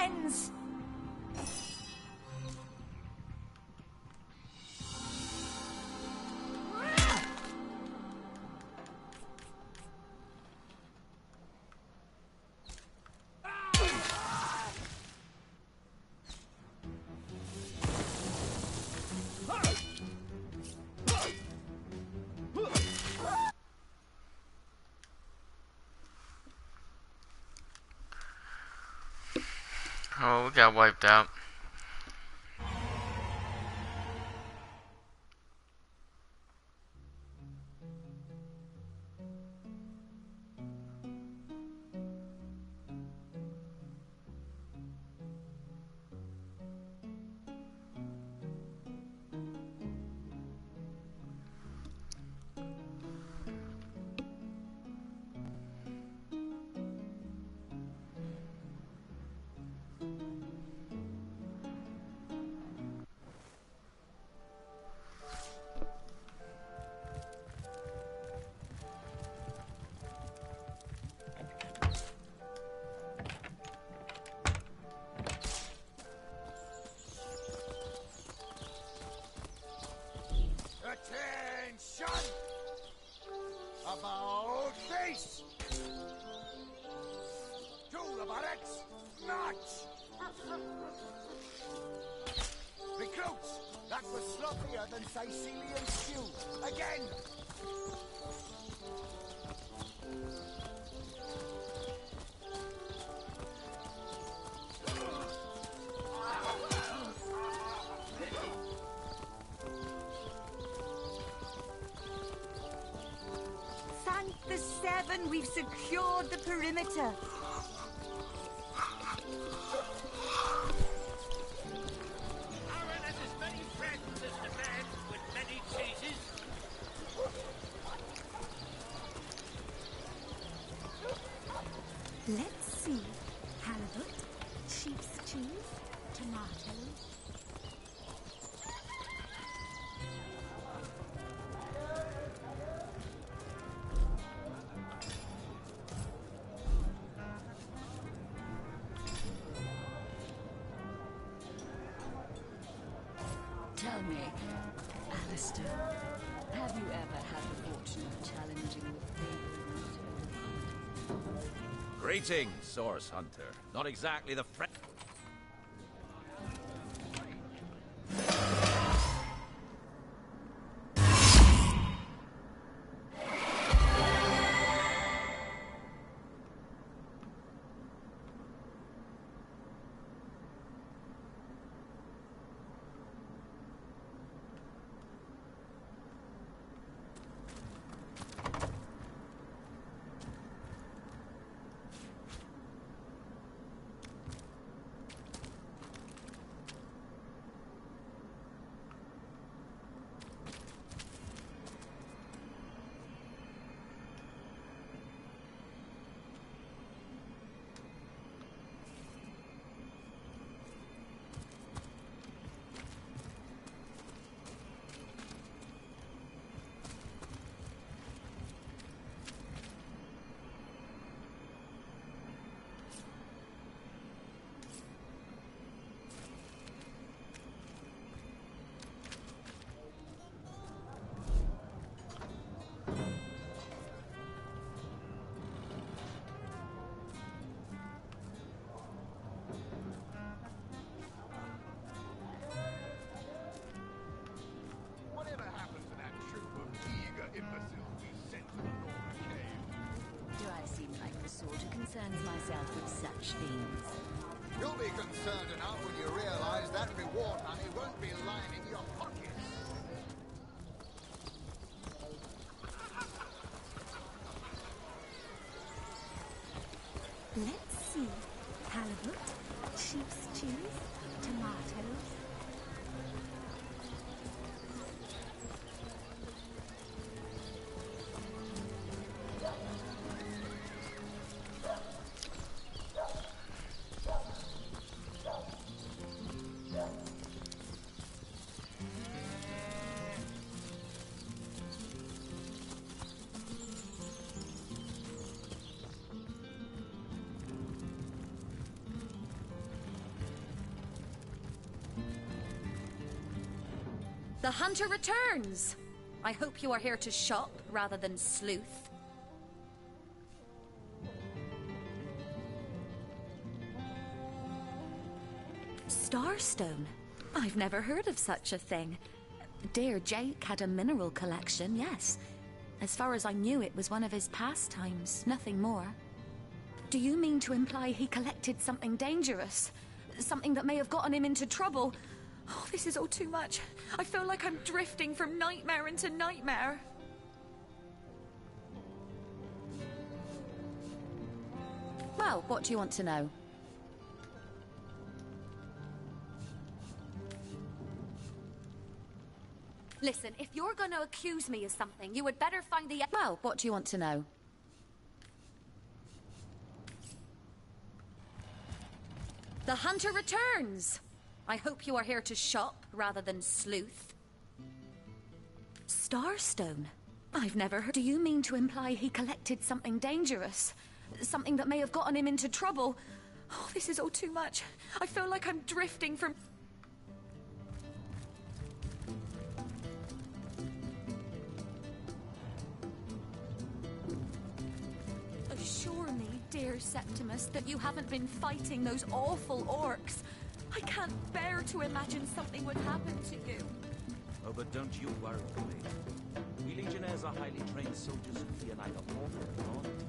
ends. Oh, we got wiped out. Attention! About face! To the buttocks! March! Recruits! That was sloppier than Sicilian stew. Again! Thank the Seven, we've secured the perimeter. Aaron has as many friends as the man with many cheeses. Let's see. Halibut, sheep's cheese, tomatoes. Tell me, Alistair, have you ever had the fortune of challenging the fabled? Greetings, Source Hunter. Not exactly the friend. Whatever happened to that troop of eager imbeciles we sent to the Northern Cave? Do I seem like the sort who concerns myself with such things? You'll be concerned enough when you realize that reward money won't be lining your pockets. Let's see. Halibut, sheep's cheese, tomatoes. The hunter returns! I hope you are here to shop rather than sleuth. Starstone? I've never heard of such a thing. Dear Jake had a mineral collection, yes. As far as I knew, it was one of his pastimes, nothing more. Do you mean to imply he collected something dangerous? Something that may have gotten him into trouble? Oh, this is all too much. I feel like I'm drifting from nightmare into nightmare. Well, what do you want to know? Listen, if you're going to accuse me of something, you would better find the... Well, what do you want to know? The hunter returns! I hope you are here to shop rather than sleuth. Starstone? I've never heard... Do you mean to imply he collected something dangerous? Something that may have gotten him into trouble? Oh, this is all too much. I feel like I'm drifting from... Assure me, dear Septimus, that you haven't been fighting those awful orcs. I can't bear to imagine something would happen to you. Oh, but don't you worry, lady. We Legionnaires are highly trained soldiers who fear neither mortal nor demon.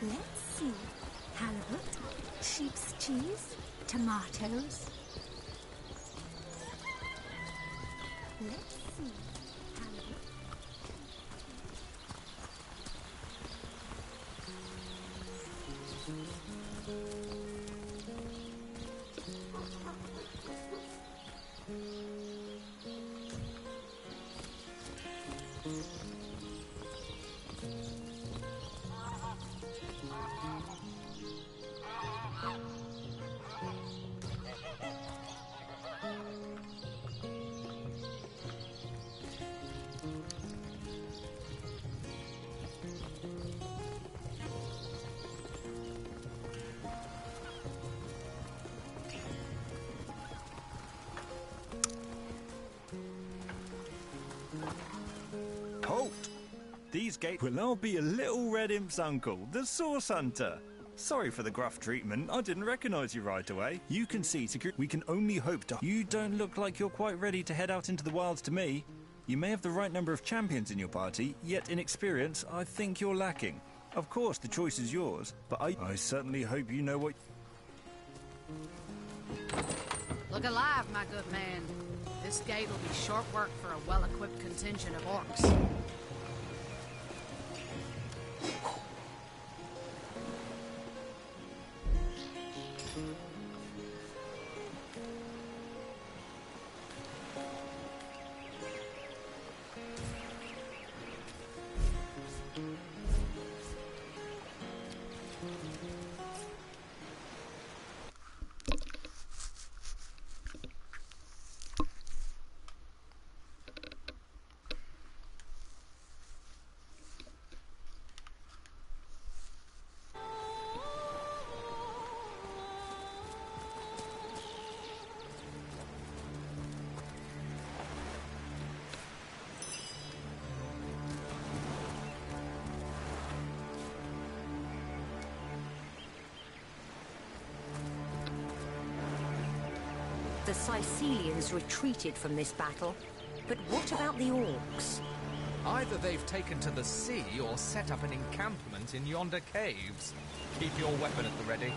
Let's see. Halibut, sheep's cheese, tomatoes. Let's see. Halibut. Halt! These gates will now be a little red imp's uncle, the Source Hunter. Sorry for the gruff treatment. I didn't recognize you right away. You can see security. We can only hope to... You don't look like you're quite ready to head out into the wilds to me. You may have the right number of champions in your party, yet in experience, I think you're lacking. Of course, the choice is yours, but I certainly hope you know what... Look alive, my good man. This gate will be short work for a well-equipped contingent of orcs. The Sicilians retreated from this battle, but what about the orcs? Either they've taken to the sea or set up an encampment in yonder caves. Keep your weapon at the ready.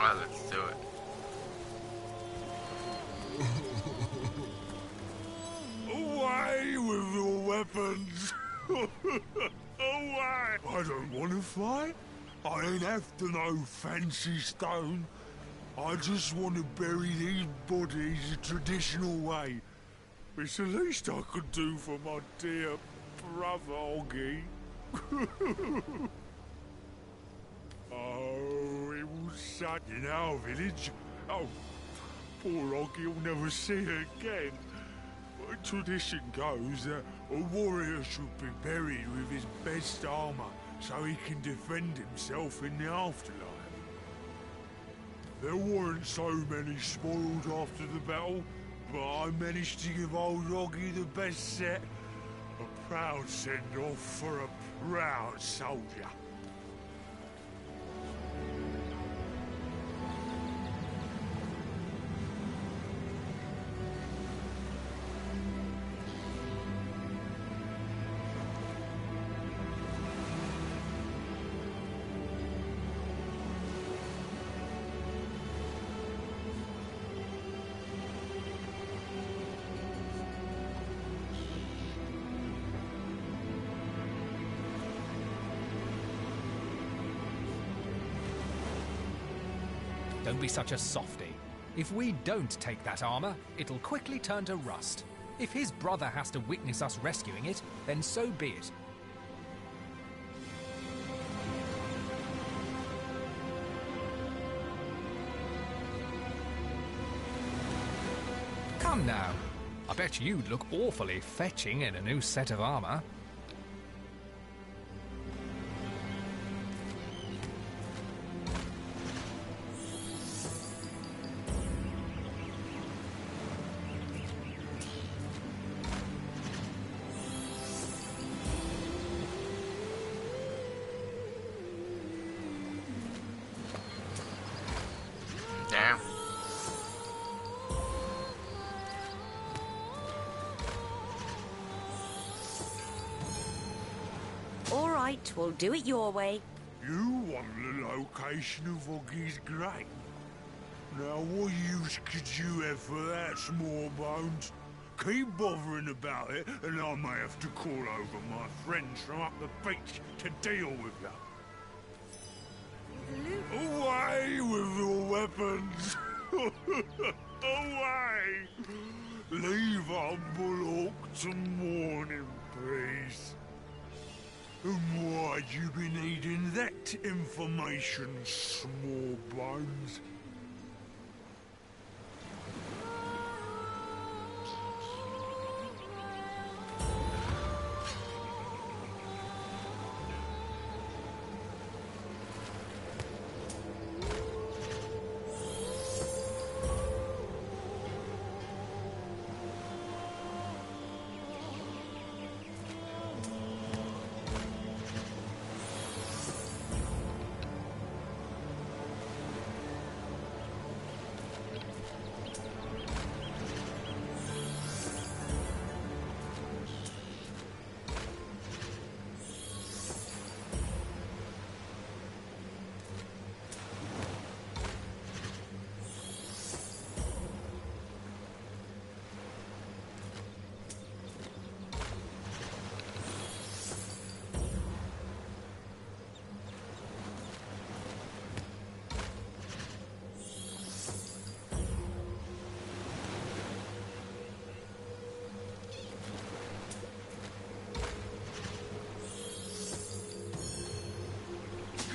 Alright, let's do it. Away with your weapons! Away! I don't want to fight. I ain't after no fancy stone. I just want to bury these bodies the traditional way. It's the least I could do for my dear brother Oggy. Oh, it was sad in our village. Oh, poor Oggy will never see her again. Tradition goes that a warrior should be buried with his best armor so he can defend himself in the afterlife. There weren't so many spoiled after the battle, but I managed to give old Oggy the best set. A proud send-off for a proud soldier. Don't be such a softy. If we don't take that armor, it'll quickly turn to rust. If his brother has to witness us rescuing it, then so be it. Come now. I bet you'd look awfully fetching in a new set of armor. Damn. All right, we'll do it your way. You want the location of Oggy's grave? Now what use could you have for that, small bones? Keep bothering about it, and I may have to call over my friends from up the beach to deal with you. Away with your weapons! Away! Leave humble Orc to mourn in peace. And why'd you be needing that information, small bones?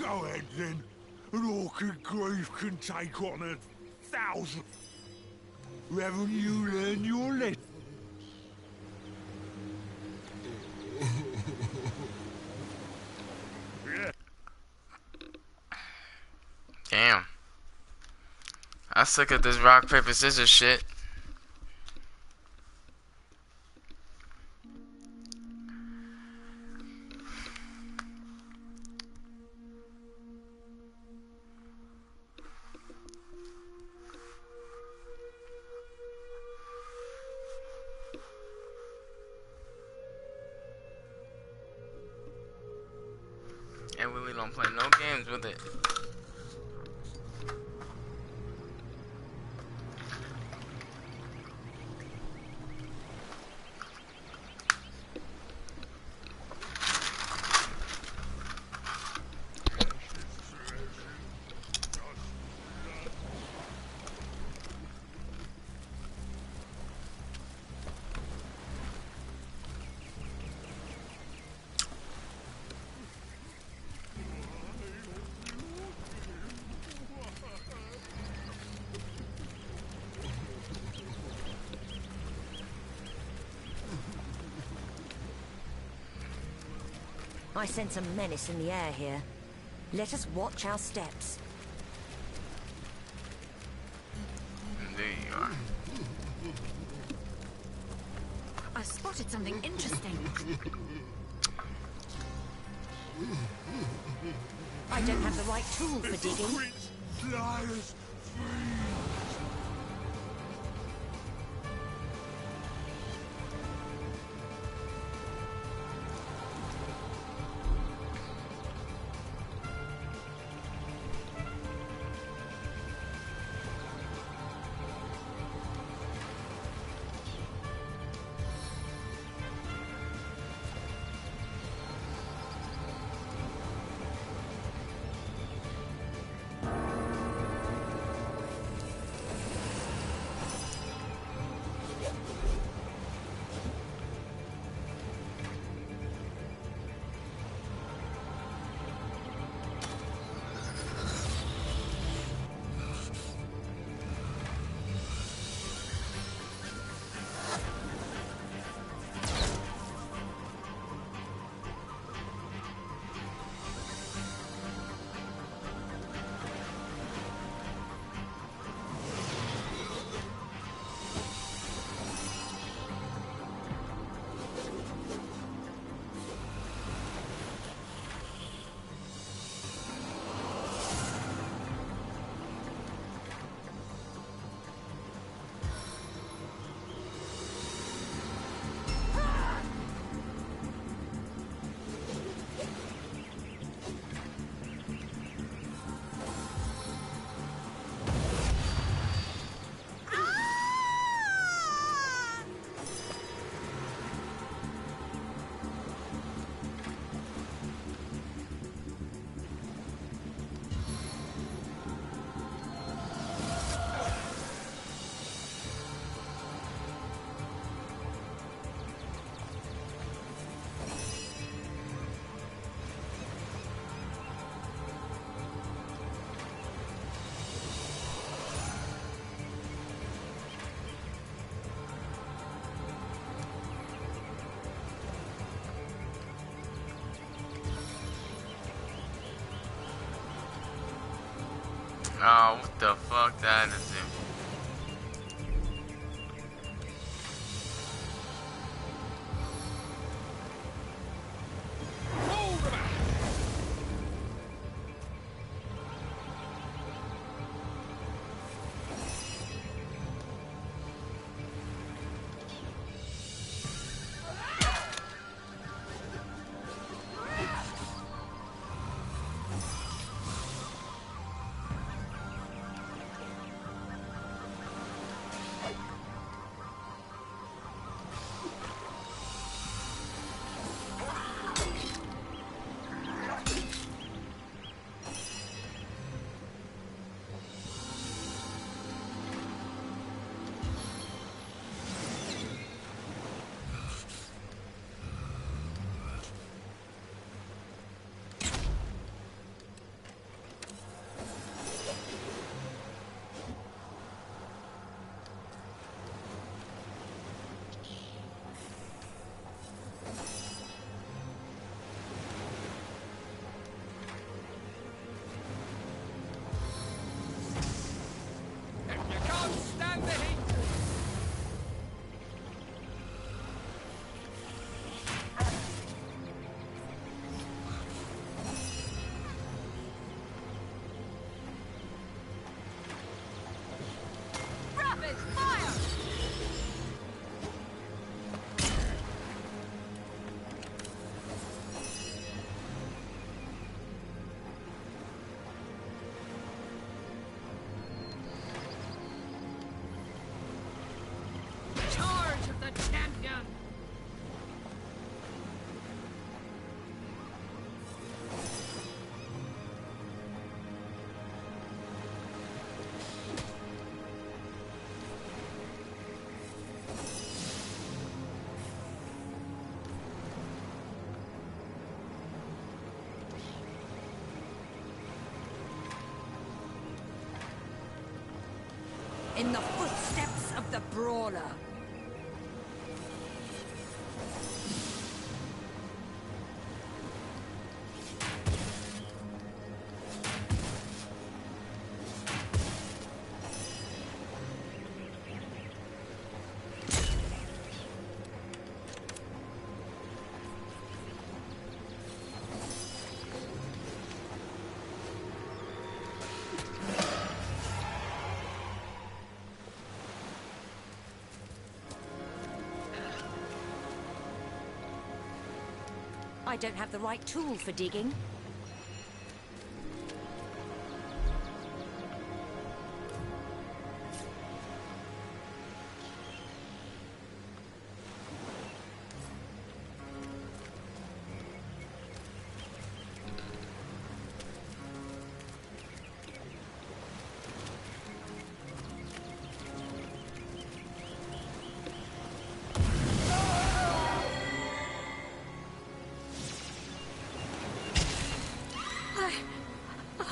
Go ahead then. An orchid grief can take on 1,000. Haven't you learned your lesson? I'm sick of this rock, paper, scissors shit. And we really don't play no games with it. I sense a menace in the air here. Let us watch our steps. There you are. I spotted something interesting. I don't have the right tool for digging. Oh, what the fuck? That is it. in the footsteps of the brawler. I don't have the right tool for digging.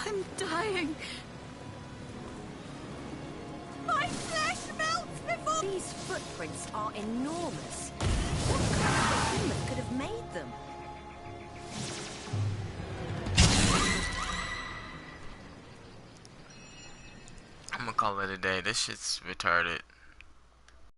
I'm dying. My flesh melts before... These footprints are enormous. What kind of behemoth could have made them? I'm gonna call it a day. This shit's retarded.